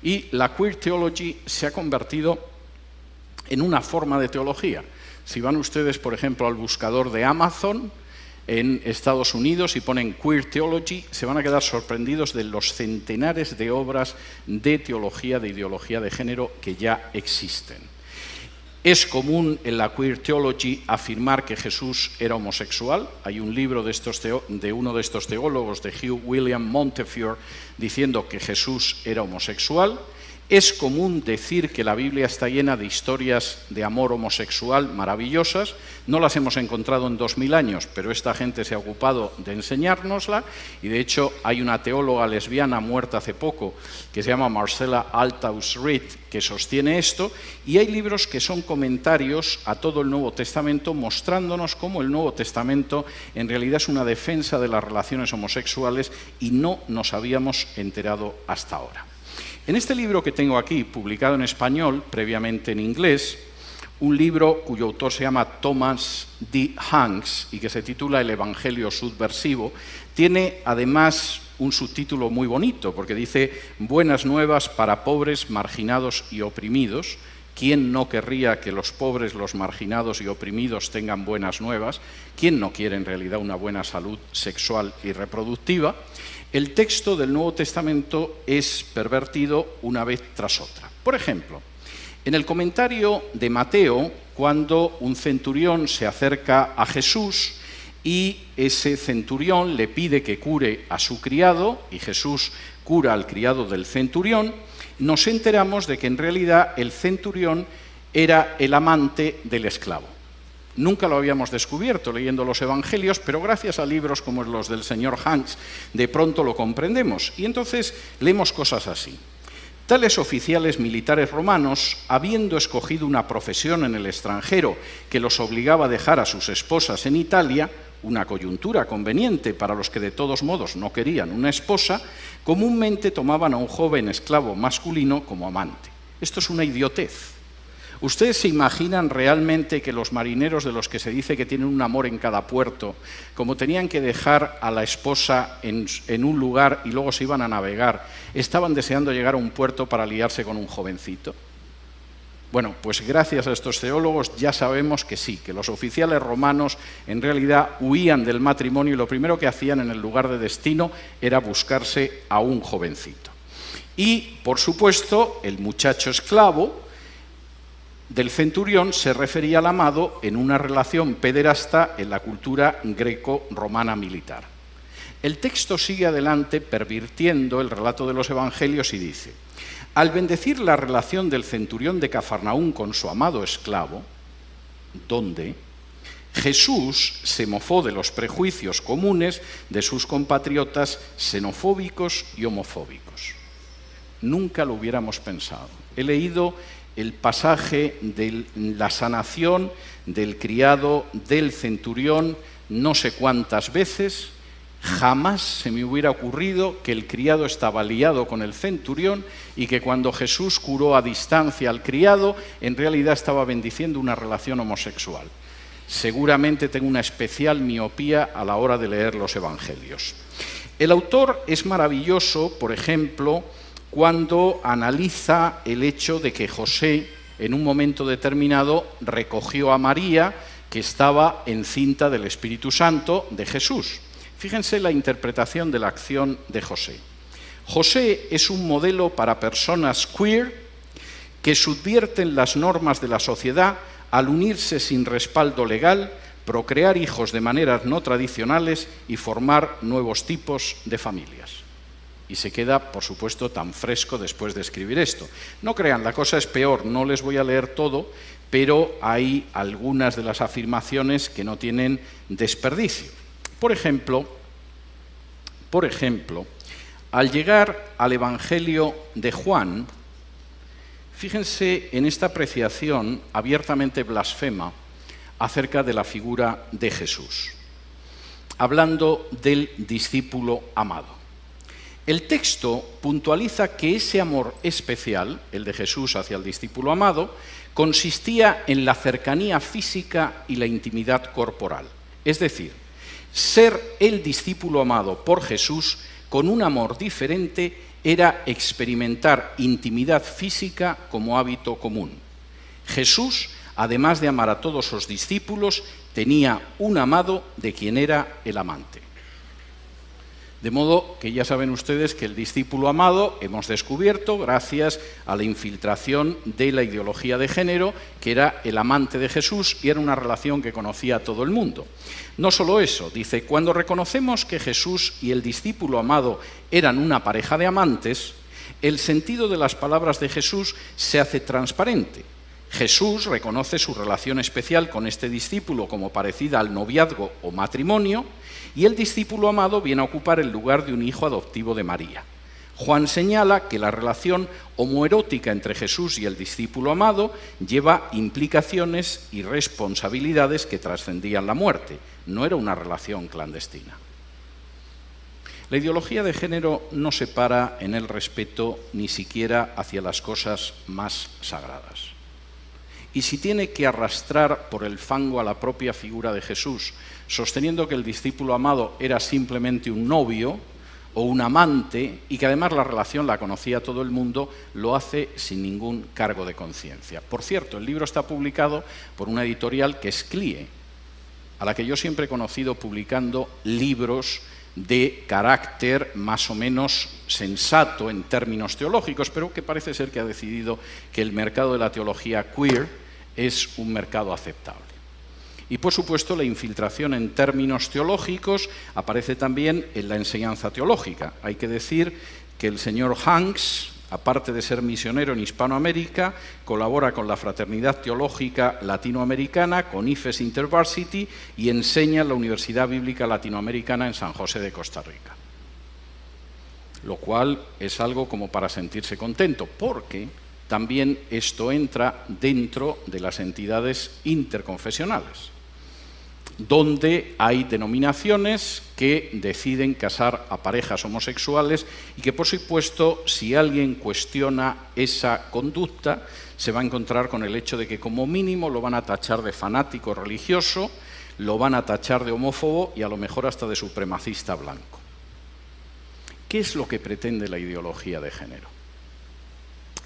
Y la queer theology se ha convertido en una forma de teología. Si van ustedes, por ejemplo, al buscador de Amazon en Estados Unidos y ponen queer theology, se van a quedar sorprendidos de los centenares de obras de teología, de ideología de género que ya existen. Es común en la queer theology afirmar que Jesús era homosexual. Hay un libro de uno de estos teólogos, de Hugh William Montefiore, diciendo que Jesús era homosexual. Es común decir que la Biblia está llena de historias de amor homosexual maravillosas. No las hemos encontrado en 2000 años, pero esta gente se ha ocupado de enseñárnosla. Y de hecho hay una teóloga lesbiana muerta hace poco que se llama Marcella Althaus Reed, que sostiene esto. Y hay libros que son comentarios a todo el Nuevo Testamento, mostrándonos cómo el Nuevo Testamento en realidad es una defensa de las relaciones homosexuales y no nos habíamos enterado hasta ahora. En este libro que tengo aquí, publicado en español, previamente en inglés, un libro cuyo autor se llama Thomas D. Hanks y que se titula El Evangelio Subversivo, tiene además un subtítulo muy bonito, porque dice Buenas nuevas para pobres, marginados y oprimidos. ¿Quién no querría que los pobres, los marginados y oprimidos tengan buenas nuevas? ¿Quién no quiere en realidad una buena salud sexual y reproductiva? El texto del Nuevo Testamento es pervertido una vez tras otra. Por ejemplo, en el comentario de Mateo, cuando un centurión se acerca a Jesús y ese centurión le pide que cure a su criado, y Jesús cura al criado del centurión, nos enteramos de que en realidad el centurión era el amante del esclavo. Nunca lo habíamos descubierto leyendo los evangelios, pero gracias a libros como los del señor Hanks, de pronto lo comprendemos. Y entonces leemos cosas así. Tales oficiales militares romanos, habiendo escogido una profesión en el extranjero que los obligaba a dejar a sus esposas en Italia, una coyuntura conveniente para los que de todos modos no querían una esposa, comúnmente tomaban a un joven esclavo masculino como amante. Esto es una idiotez. ¿Ustedes se imaginan realmente que los marineros de los que se dice que tienen un amor en cada puerto, como tenían que dejar a la esposa en un lugar y luego se iban a navegar, estaban deseando llegar a un puerto para liarse con un jovencito? Bueno, pues gracias a estos teólogos ya sabemos que sí, que los oficiales romanos en realidad huían del matrimonio y lo primero que hacían en el lugar de destino era buscarse a un jovencito. Y, por supuesto, el muchacho esclavo del centurión se refería al amado en una relación pederasta en la cultura greco-romana militar. El texto sigue adelante pervirtiendo el relato de los evangelios y dice: al bendecir la relación del centurión de Cafarnaún con su amado esclavo, donde Jesús se mofó de los prejuicios comunes de sus compatriotas xenofóbicos y homofóbicos. Nunca lo hubiéramos pensado. He leído el pasaje de la sanación del criado del centurión no sé cuántas veces. Jamás se me hubiera ocurrido que el criado estaba liado con el centurión y que cuando Jesús curó a distancia al criado, en realidad estaba bendiciendo una relación homosexual. Seguramente tengo una especial miopía a la hora de leer los evangelios. El autor es maravilloso, por ejemplo, cuando analiza el hecho de que José, en un momento determinado, recogió a María, que estaba encinta del Espíritu Santo de Jesús. Fíjense la interpretación de la acción de José. José es un modelo para personas queer que subvierten las normas de la sociedad al unirse sin respaldo legal, procrear hijos de maneras no tradicionales y formar nuevos tipos de familias. Y se queda, por supuesto, tan fresco después de escribir esto. No crean, la cosa es peor, no les voy a leer todo, pero hay algunas de las afirmaciones que no tienen desperdicio. Por ejemplo, al llegar al Evangelio de Juan, fíjense en esta apreciación abiertamente blasfema acerca de la figura de Jesús, hablando del discípulo amado. El texto puntualiza que ese amor especial, el de Jesús hacia el discípulo amado, consistía en la cercanía física y la intimidad corporal. Es decir, ser el discípulo amado por Jesús con un amor diferente era experimentar intimidad física como hábito común. Jesús, además de amar a todos sus discípulos, tenía un amado de quien era el amante. De modo que ya saben ustedes que el discípulo amado hemos descubierto gracias a la infiltración de la ideología de género, que era el amante de Jesús y era una relación que conocía a todo el mundo. No solo eso, dice, cuando reconocemos que Jesús y el discípulo amado eran una pareja de amantes, el sentido de las palabras de Jesús se hace transparente. Jesús reconoce su relación especial con este discípulo como parecida al noviazgo o matrimonio, y el discípulo amado viene a ocupar el lugar de un hijo adoptivo de María. Juan señala que la relación homoerótica entre Jesús y el discípulo amado lleva implicaciones y responsabilidades que trascendían la muerte. No era una relación clandestina. La ideología de género no se para en el respeto ni siquiera hacia las cosas más sagradas. Y si tiene que arrastrar por el fango a la propia figura de Jesús, sosteniendo que el discípulo amado era simplemente un novio o un amante y que además la relación la conocía todo el mundo, lo hace sin ningún cargo de conciencia. Por cierto, el libro está publicado por una editorial que es CLIE, a la que yo siempre he conocido publicando libros de carácter más o menos sensato en términos teológicos, pero que parece ser que ha decidido que el mercado de la teología queer es un mercado aceptable. Y por supuesto la infiltración en términos teológicos aparece también en la enseñanza teológica. Hay que decir que el señor Hanks, aparte de ser misionero en Hispanoamérica, colabora con la Fraternidad Teológica Latinoamericana, con IFES InterVarsity, y enseña en la Universidad Bíblica Latinoamericana en San José de Costa Rica. Lo cual es algo como para sentirse contento, porque también esto entra dentro de las entidades interconfesionales, donde hay denominaciones que deciden casar a parejas homosexuales y que, por supuesto, si alguien cuestiona esa conducta, se va a encontrar con el hecho de que como mínimo lo van a tachar de fanático religioso, lo van a tachar de homófobo y a lo mejor hasta de supremacista blanco. ¿Qué es lo que pretende la ideología de género?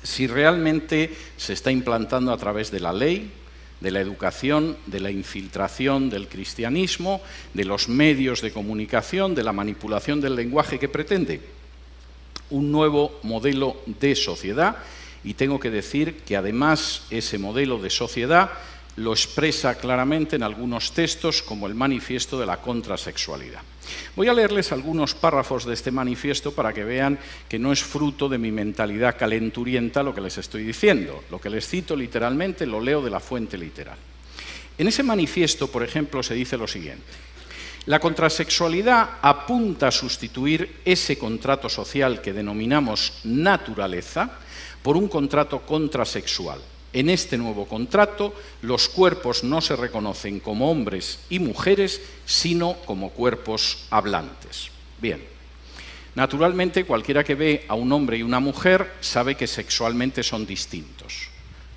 Si realmente se está implantando a través de la ley, de la educación, de la infiltración del cristianismo, de los medios de comunicación, de la manipulación del lenguaje que pretende un nuevo modelo de sociedad, y tengo que decir que además ese modelo de sociedad lo expresa claramente en algunos textos como el manifiesto de la contrasexualidad. Voy a leerles algunos párrafos de este manifiesto para que vean que no es fruto de mi mentalidad calenturienta lo que les estoy diciendo. Lo que les cito literalmente lo leo de la fuente literal. En ese manifiesto, por ejemplo, se dice lo siguiente: la contrasexualidad apunta a sustituir ese contrato social que denominamos naturaleza por un contrato contrasexual. En este nuevo contrato, los cuerpos no se reconocen como hombres y mujeres, sino como cuerpos hablantes. Bien, naturalmente cualquiera que ve a un hombre y una mujer sabe que sexualmente son distintos.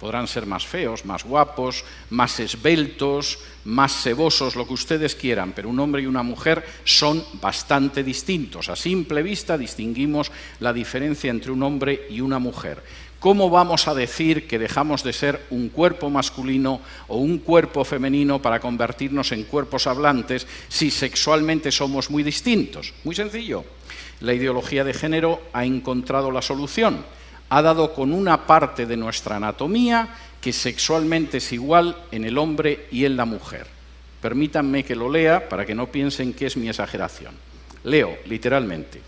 Podrán ser más feos, más guapos, más esbeltos, más sebosos, lo que ustedes quieran, pero un hombre y una mujer son bastante distintos. A simple vista distinguimos la diferencia entre un hombre y una mujer. ¿Cómo vamos a decir que dejamos de ser un cuerpo masculino o un cuerpo femenino para convertirnos en cuerpos hablantes si sexualmente somos muy distintos? Muy sencillo. La ideología de género ha encontrado la solución. Ha dado con una parte de nuestra anatomía que sexualmente es igual en el hombre y en la mujer. Permítanme que lo lea para que no piensen que es mi exageración. Leo literalmente.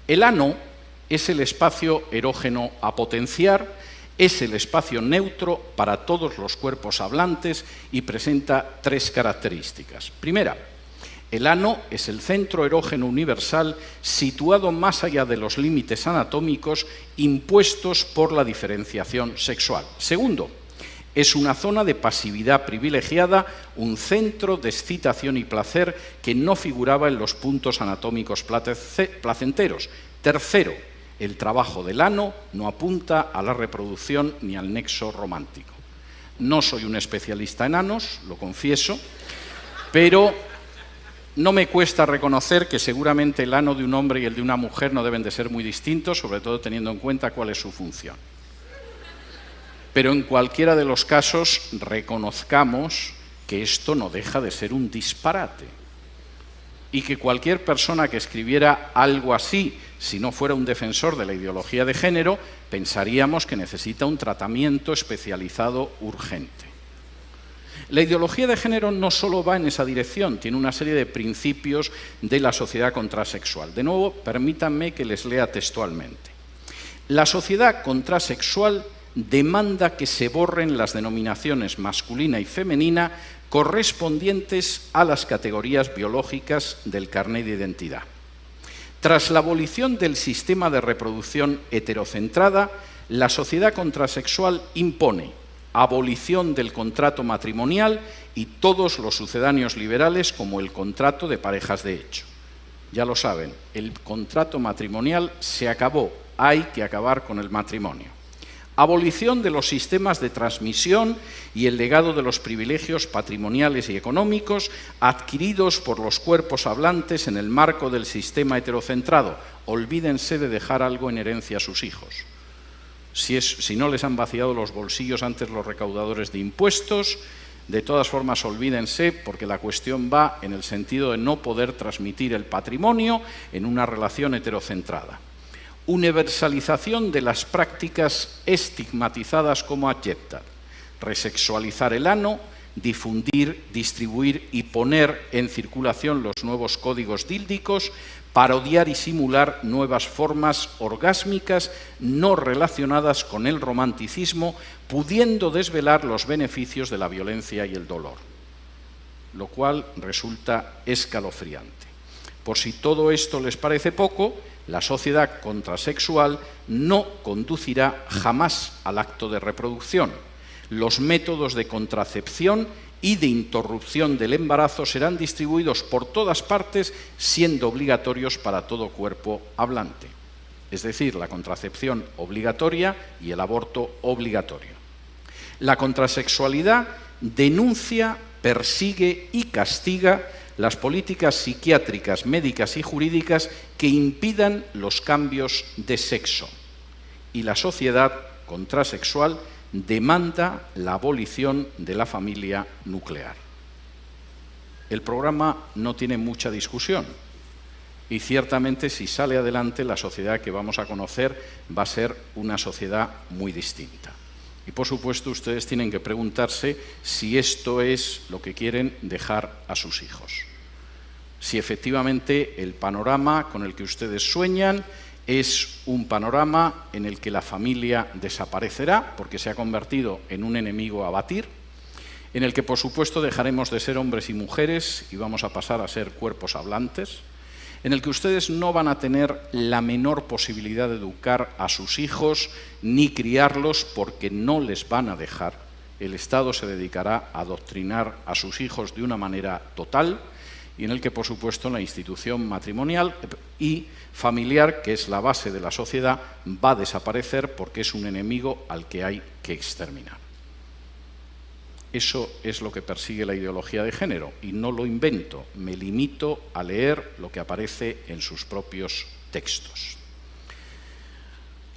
El ano es el espacio erógeno a potenciar, es el espacio neutro para todos los cuerpos hablantes y presenta tres características. Primera, el ano es el centro erógeno universal situado más allá de los límites anatómicos impuestos por la diferenciación sexual. Segundo, es una zona de pasividad privilegiada, un centro de excitación y placer que no figuraba en los puntos anatómicos placenteros. Tercero, el trabajo del ano no apunta a la reproducción ni al nexo romántico. No soy un especialista en anos, lo confieso, pero no me cuesta reconocer que seguramente el ano de un hombre y el de una mujer no deben de ser muy distintos, sobre todo teniendo en cuenta cuál es su función. Pero en cualquiera de los casos reconozcamos que esto no deja de ser un disparate y que cualquier persona que escribiera algo así, si no fuera un defensor de la ideología de género, pensaríamos que necesita un tratamiento especializado urgente. La ideología de género no solo va en esa dirección, tiene una serie de principios de la sociedad contrasexual. De nuevo, permítanme que les lea textualmente. La sociedad contrasexual demanda que se borren las denominaciones masculina y femenina correspondientes a las categorías biológicas del carné de identidad. Tras la abolición del sistema de reproducción heterocentrada, la sociedad contrasexual impone abolición del contrato matrimonial y todos los sucedáneos liberales como el contrato de parejas de hecho. Ya lo saben, el contrato matrimonial se acabó, hay que acabar con el matrimonio. Abolición de los sistemas de transmisión y el legado de los privilegios patrimoniales y económicos adquiridos por los cuerpos hablantes en el marco del sistema heterocentrado. Olvídense de dejar algo en herencia a sus hijos. Si no les han vaciado los bolsillos antes los recaudadores de impuestos, de todas formas olvídense, porque la cuestión va en el sentido de no poder transmitir el patrimonio en una relación heterocentrada. Universalización de las prácticas estigmatizadas como abyectas, resexualizar el ano, difundir, distribuir y poner en circulación los nuevos códigos díldicos, parodiar y simular nuevas formas orgásmicas no relacionadas con el romanticismo, pudiendo desvelar los beneficios de la violencia y el dolor, lo cual resulta escalofriante. Por si todo esto les parece poco, la sociedad contrasexual no conducirá jamás al acto de reproducción. Los métodos de contracepción y de interrupción del embarazo serán distribuidos por todas partes, siendo obligatorios para todo cuerpo hablante. Es decir, la contracepción obligatoria y el aborto obligatorio. La contrasexualidad denuncia, persigue y castiga las políticas psiquiátricas, médicas y jurídicas que impidan los cambios de sexo. Y la sociedad contrasexual demanda la abolición de la familia nuclear. El programa no tiene mucha discusión y ciertamente si sale adelante la sociedad que vamos a conocer va a ser una sociedad muy distinta. Y por supuesto ustedes tienen que preguntarse si esto es lo que quieren dejar a sus hijos. Si efectivamente el panorama con el que ustedes sueñan es un panorama en el que la familia desaparecerá porque se ha convertido en un enemigo a batir, en el que por supuesto dejaremos de ser hombres y mujeres y vamos a pasar a ser cuerpos hablantes, en el que ustedes no van a tener la menor posibilidad de educar a sus hijos ni criarlos porque no les van a dejar. El Estado se dedicará a adoctrinar a sus hijos de una manera total y en el que, por supuesto, la institución matrimonial y familiar, que es la base de la sociedad, va a desaparecer porque es un enemigo al que hay que exterminar. Eso es lo que persigue la ideología de género y no lo invento, me limito a leer lo que aparece en sus propios textos.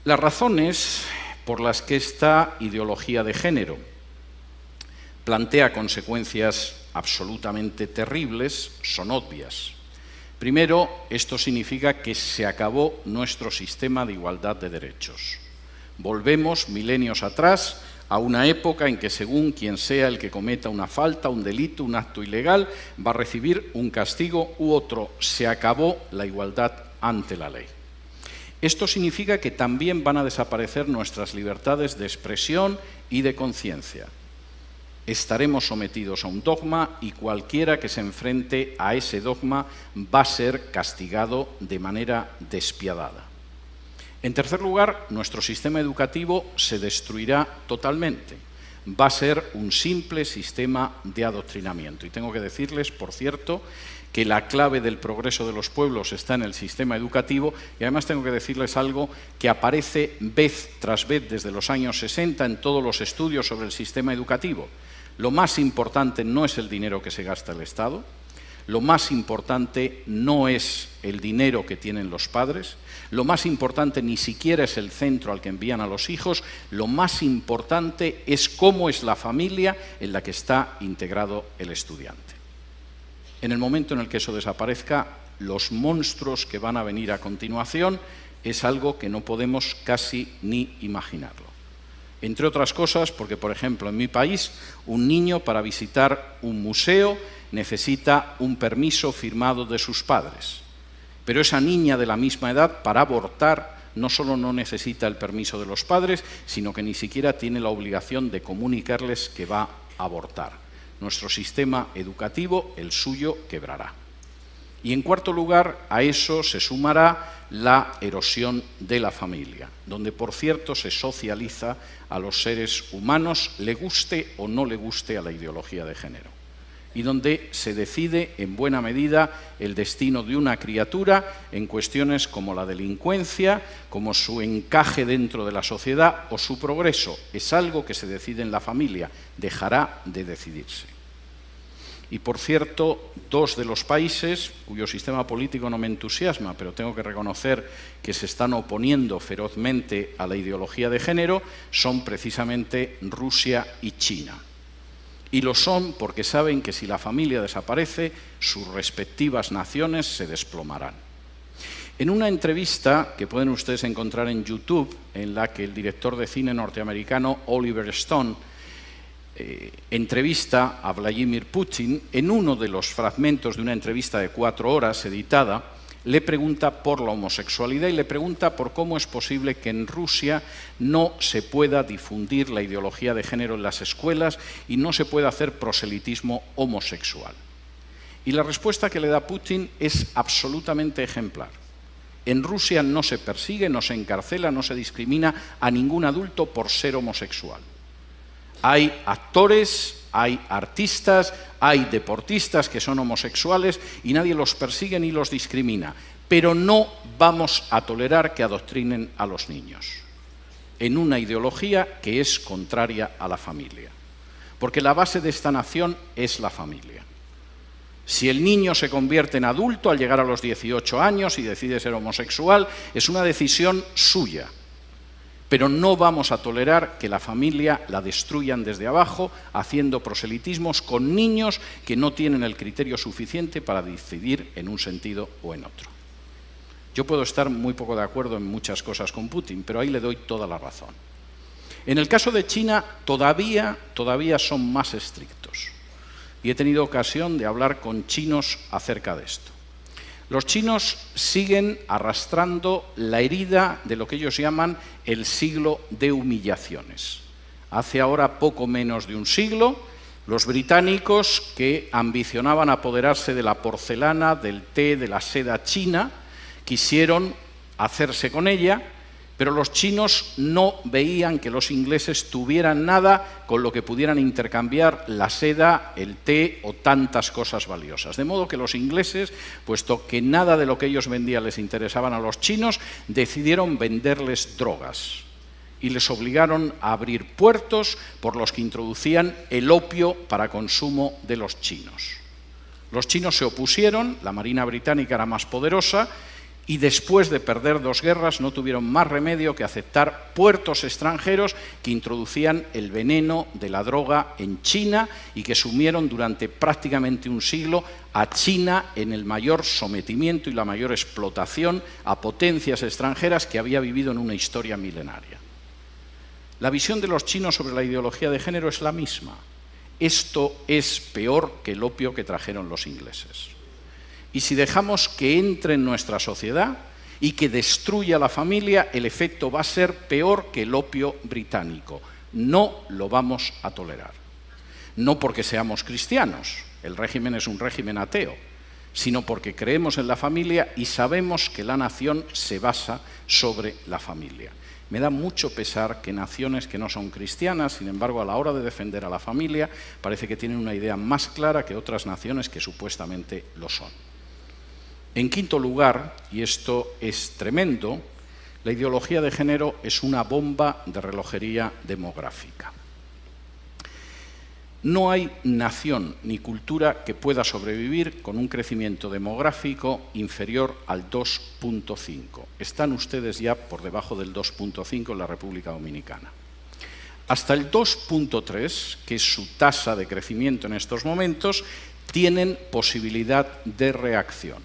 Las razones por las que esta ideología de género plantea consecuencias absolutamente terribles son obvias. Primero, esto significa que se acabó nuestro sistema de igualdad de derechos. Volvemos milenios atrás a una época en que según quien sea el que cometa una falta, un delito, un acto ilegal, va a recibir un castigo u otro. Se acabó la igualdad ante la ley. Esto significa que también van a desaparecer nuestras libertades de expresión y de conciencia. Estaremos sometidos a un dogma y cualquiera que se enfrente a ese dogma va a ser castigado de manera despiadada. En tercer lugar, nuestro sistema educativo se destruirá totalmente. va a ser un simple sistema de adoctrinamiento. Y tengo que decirles, por cierto, que la clave del progreso de los pueblos está en el sistema educativo, y además tengo que decirles algo que aparece vez tras vez desde los años 60 en todos los estudios sobre el sistema educativo. Lo más importante no es el dinero que se gasta el Estado, lo más importante no es el dinero que tienen los padres, lo más importante ni siquiera es el centro al que envían a los hijos, lo más importante es cómo es la familia en la que está integrado el estudiante. En el momento en el que eso desaparezca, los monstruos que van a venir a continuación es algo que no podemos casi ni imaginarlo. Entre otras cosas, porque, por ejemplo, en mi país, un niño para visitar un museo necesita un permiso firmado de sus padres. Pero esa niña de la misma edad, para abortar, no solo no necesita el permiso de los padres, sino que ni siquiera tiene la obligación de comunicarles que va a abortar. Nuestro sistema educativo, el suyo, quebrará. Y en cuarto lugar, a eso se sumará la erosión de la familia, donde, por cierto, se socializa a los seres humanos, le guste o no le guste a la ideología de género, y donde se decide en buena medida el destino de una criatura en cuestiones como la delincuencia, como su encaje dentro de la sociedad o su progreso. Es algo que se decide en la familia, dejará de decidirse. Y, por cierto, dos de los países cuyo sistema político no me entusiasma, pero tengo que reconocer que se están oponiendo ferozmente a la ideología de género, son precisamente Rusia y China. Y lo son porque saben que si la familia desaparece, sus respectivas naciones se desplomarán. En una entrevista que pueden ustedes encontrar en YouTube, en la que el director de cine norteamericano Oliver Stone entrevista a Vladimir Putin, en uno de los fragmentos de una entrevista de 4 horas editada, le pregunta por la homosexualidad y le pregunta por cómo es posible que en Rusia no se pueda difundir la ideología de género en las escuelas y no se pueda hacer proselitismo homosexual. Y la respuesta que le da Putin es absolutamente ejemplar. En Rusia no se persigue, no se encarcela, no se discrimina a ningún adulto por ser homosexual. Hay actores, hay artistas, hay deportistas que son homosexuales y nadie los persigue ni los discrimina. Pero no vamos a tolerar que adoctrinen a los niños en una ideología que es contraria a la familia. Porque la base de esta nación es la familia. Si el niño se convierte en adulto al llegar a los 18 años y decide ser homosexual, es una decisión suya. Pero no vamos a tolerar que la familia la destruyan desde abajo, haciendo proselitismos con niños que no tienen el criterio suficiente para decidir en un sentido o en otro. Yo puedo estar muy poco de acuerdo en muchas cosas con Putin, pero ahí le doy toda la razón. En el caso de China, todavía son más estrictos. Y he tenido ocasión de hablar con chinos acerca de esto. Los chinos siguen arrastrando la herida de lo que ellos llaman el siglo de humillaciones. Hace ahora poco menos de un siglo, los británicos, que ambicionaban apoderarse de la porcelana, del té, de la seda china, quisieron hacerse con ella, pero los chinos no veían que los ingleses tuvieran nada con lo que pudieran intercambiar la seda, el té o tantas cosas valiosas. De modo que los ingleses, puesto que nada de lo que ellos vendían les interesaban a los chinos, decidieron venderles drogas y les obligaron a abrir puertos por los que introducían el opio para consumo de los chinos. Los chinos se opusieron, la Marina británica era más poderosa, y después de perder 2 guerras no tuvieron más remedio que aceptar puertos extranjeros que introducían el veneno de la droga en China y que sumieron durante prácticamente un siglo a China en el mayor sometimiento y la mayor explotación a potencias extranjeras que había vivido en una historia milenaria. La visión de los chinos sobre la ideología de género es la misma. Esto es peor que el opio que trajeron los ingleses. Y si dejamos que entre en nuestra sociedad y que destruya la familia, el efecto va a ser peor que el opio británico. No lo vamos a tolerar. No porque seamos cristianos, el régimen es un régimen ateo, sino porque creemos en la familia y sabemos que la nación se basa sobre la familia. Me da mucho pesar que naciones que no son cristianas, sin embargo, a la hora de defender a la familia, parece que tienen una idea más clara que otras naciones que supuestamente lo son. En quinto lugar, y esto es tremendo, la ideología de género es una bomba de relojería demográfica. No hay nación ni cultura que pueda sobrevivir con un crecimiento demográfico inferior al 2.5. Están ustedes ya por debajo del 2.5 en la República Dominicana. Hasta el 2.3, que es su tasa de crecimiento en estos momentos, tienen posibilidad de reacción.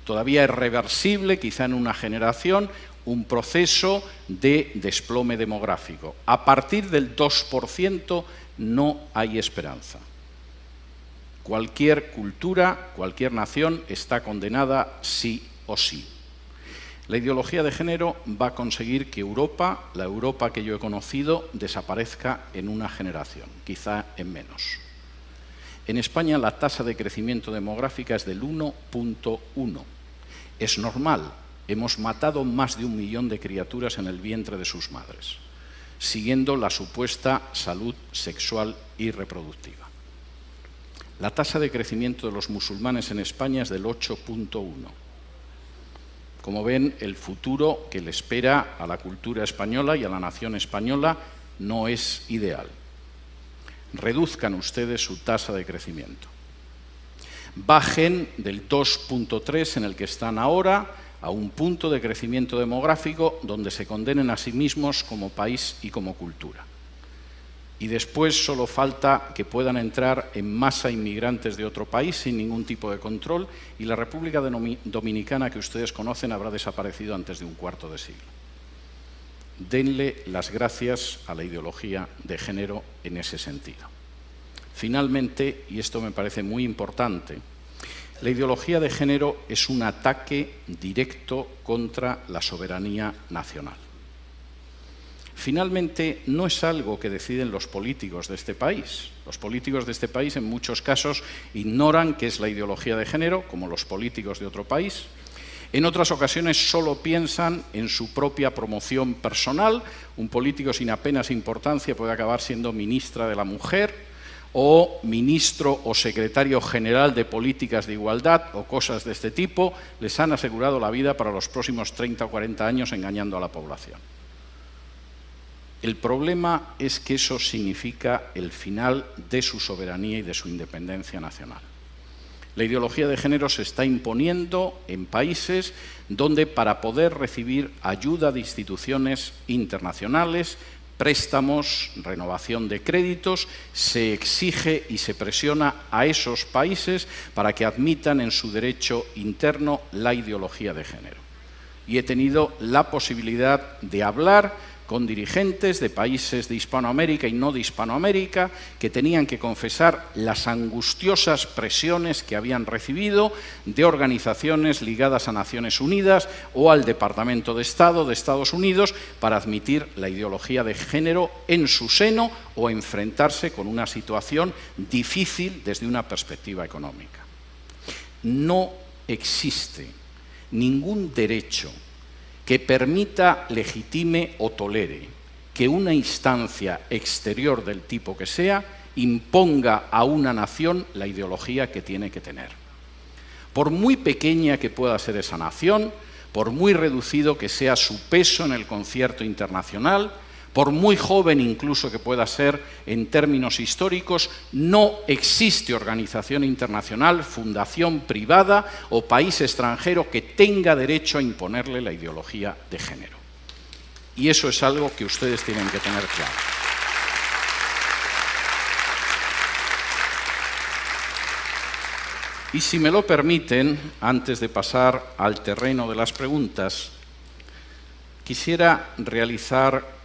Todavía es reversible, quizá en una generación, un proceso de desplome demográfico. A partir del 2%, no hay esperanza. Cualquier cultura, cualquier nación está condenada sí o sí. La ideología de género va a conseguir que Europa, la Europa que yo he conocido, desaparezca en una generación, quizá en menos. En España la tasa de crecimiento demográfica es del 1.1. Es normal, hemos matado más de 1 millón de criaturas en el vientre de sus madres, siguiendo la supuesta salud sexual y reproductiva. La tasa de crecimiento de los musulmanes en España es del 8.1. Como ven, el futuro que le espera a la cultura española y a la nación española no es ideal. Reduzcan ustedes su tasa de crecimiento. Bajen del 2.3 en el que están ahora a un punto de crecimiento demográfico donde se condenen a sí mismos como país y como cultura. Y después solo falta que puedan entrar en masa inmigrantes de otro país sin ningún tipo de control y la República Dominicana que ustedes conocen habrá desaparecido antes de un cuarto de siglo. Denle las gracias a la ideología de género en ese sentido. Finalmente, y esto me parece muy importante, la ideología de género es un ataque directo contra la soberanía nacional. Finalmente, no es algo que deciden los políticos de este país. Los políticos de este país, en muchos casos, ignoran qué es la ideología de género, como los políticos de otro país. En otras ocasiones solo piensan en su propia promoción personal. Un político sin apenas importancia puede acabar siendo ministra de la Mujer, o ministro o secretario general de políticas de igualdad o cosas de este tipo. Les han asegurado la vida para los próximos 30 o 40 años engañando a la población. El problema es que eso significa el final de su soberanía y de su independencia nacional. La ideología de género se está imponiendo en países donde para poder recibir ayuda de instituciones internacionales, préstamos, renovación de créditos, se exige y se presiona a esos países para que admitan en su derecho interno la ideología de género. Y he tenido la posibilidad de hablar con dirigentes de países de Hispanoamérica y no de Hispanoamérica que tenían que confesar las angustiosas presiones que habían recibido de organizaciones ligadas a Naciones Unidas o al Departamento de Estado de Estados Unidos para admitir la ideología de género en su seno o enfrentarse con una situación difícil desde una perspectiva económica. No existe ningún derecho que permita, legitime o tolere que una instancia exterior del tipo que sea imponga a una nación la ideología que tiene que tener. Por muy pequeña que pueda ser esa nación, por muy reducido que sea su peso en el concierto internacional, por muy joven incluso que pueda ser en términos históricos, no existe organización internacional, fundación privada o país extranjero que tenga derecho a imponerle la ideología de género. Y eso es algo que ustedes tienen que tener claro. Y si me lo permiten, antes de pasar al terreno de las preguntas, quisiera realizar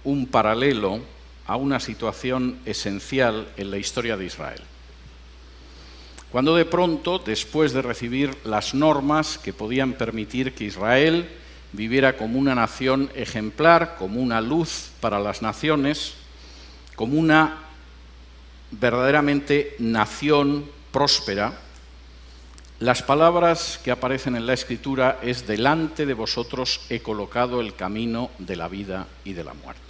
un paralelo a una situación esencial en la historia de Israel. Cuando de pronto, después de recibir las normas que podían permitir que Israel viviera como una nación ejemplar, como una luz para las naciones, como una verdaderamente nación próspera, Las palabras que aparecen en la Escritura es: delante de vosotros he colocado el camino de la vida y de la muerte.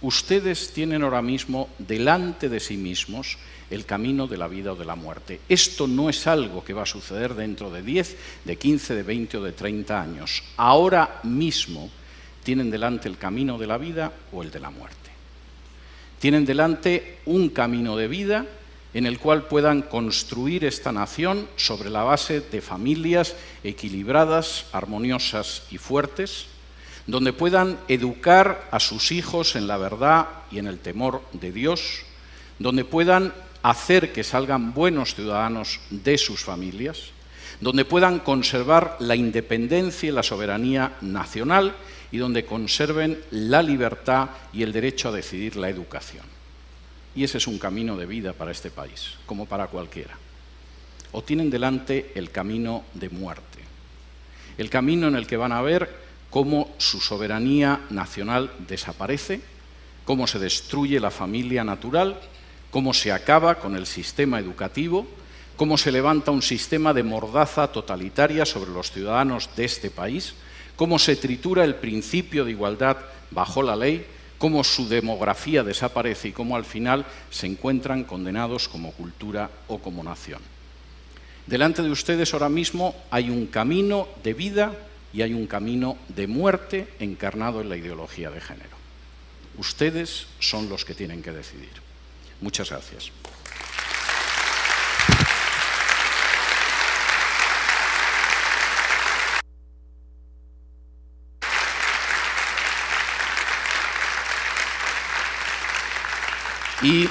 Ustedes tienen ahora mismo delante de sí mismos el camino de la vida o de la muerte. Esto no es algo que va a suceder dentro de 10, de 15, de 20 o de 30 años. Ahora mismo tienen delante el camino de la vida o el de la muerte. Tienen delante un camino de vida en el cual puedan construir esta nación sobre la base de familias equilibradas, armoniosas y fuertes, donde puedan educar a sus hijos en la verdad y en el temor de Dios, donde puedan hacer que salgan buenos ciudadanos de sus familias, donde puedan conservar la independencia y la soberanía nacional y donde conserven la libertad y el derecho a decidir la educación. Y ese es un camino de vida para este país, como para cualquiera. O tienen delante el camino de muerte, el camino en el que van a ver cómo su soberanía nacional desaparece, cómo se destruye la familia natural, cómo se acaba con el sistema educativo, cómo se levanta un sistema de mordaza totalitaria sobre los ciudadanos de este país, cómo se tritura el principio de igualdad bajo la ley, cómo su demografía desaparece y cómo al final se encuentran condenados como cultura o como nación. Delante de ustedes ahora mismo hay un camino de vida y hay un camino de muerte encarnado en la ideología de género. Ustedes son los que tienen que decidir. Muchas gracias. Y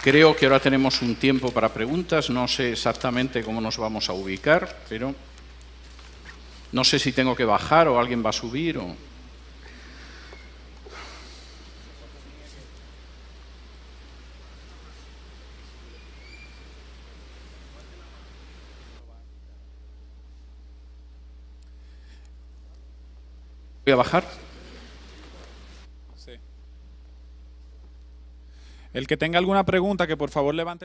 creo que ahora tenemos un tiempo para preguntas. No sé exactamente cómo nos vamos a ubicar, pero no sé si tengo que bajar o alguien va a subir o... ¿Voy a bajar? Sí. El que tenga alguna pregunta, que por favor levante.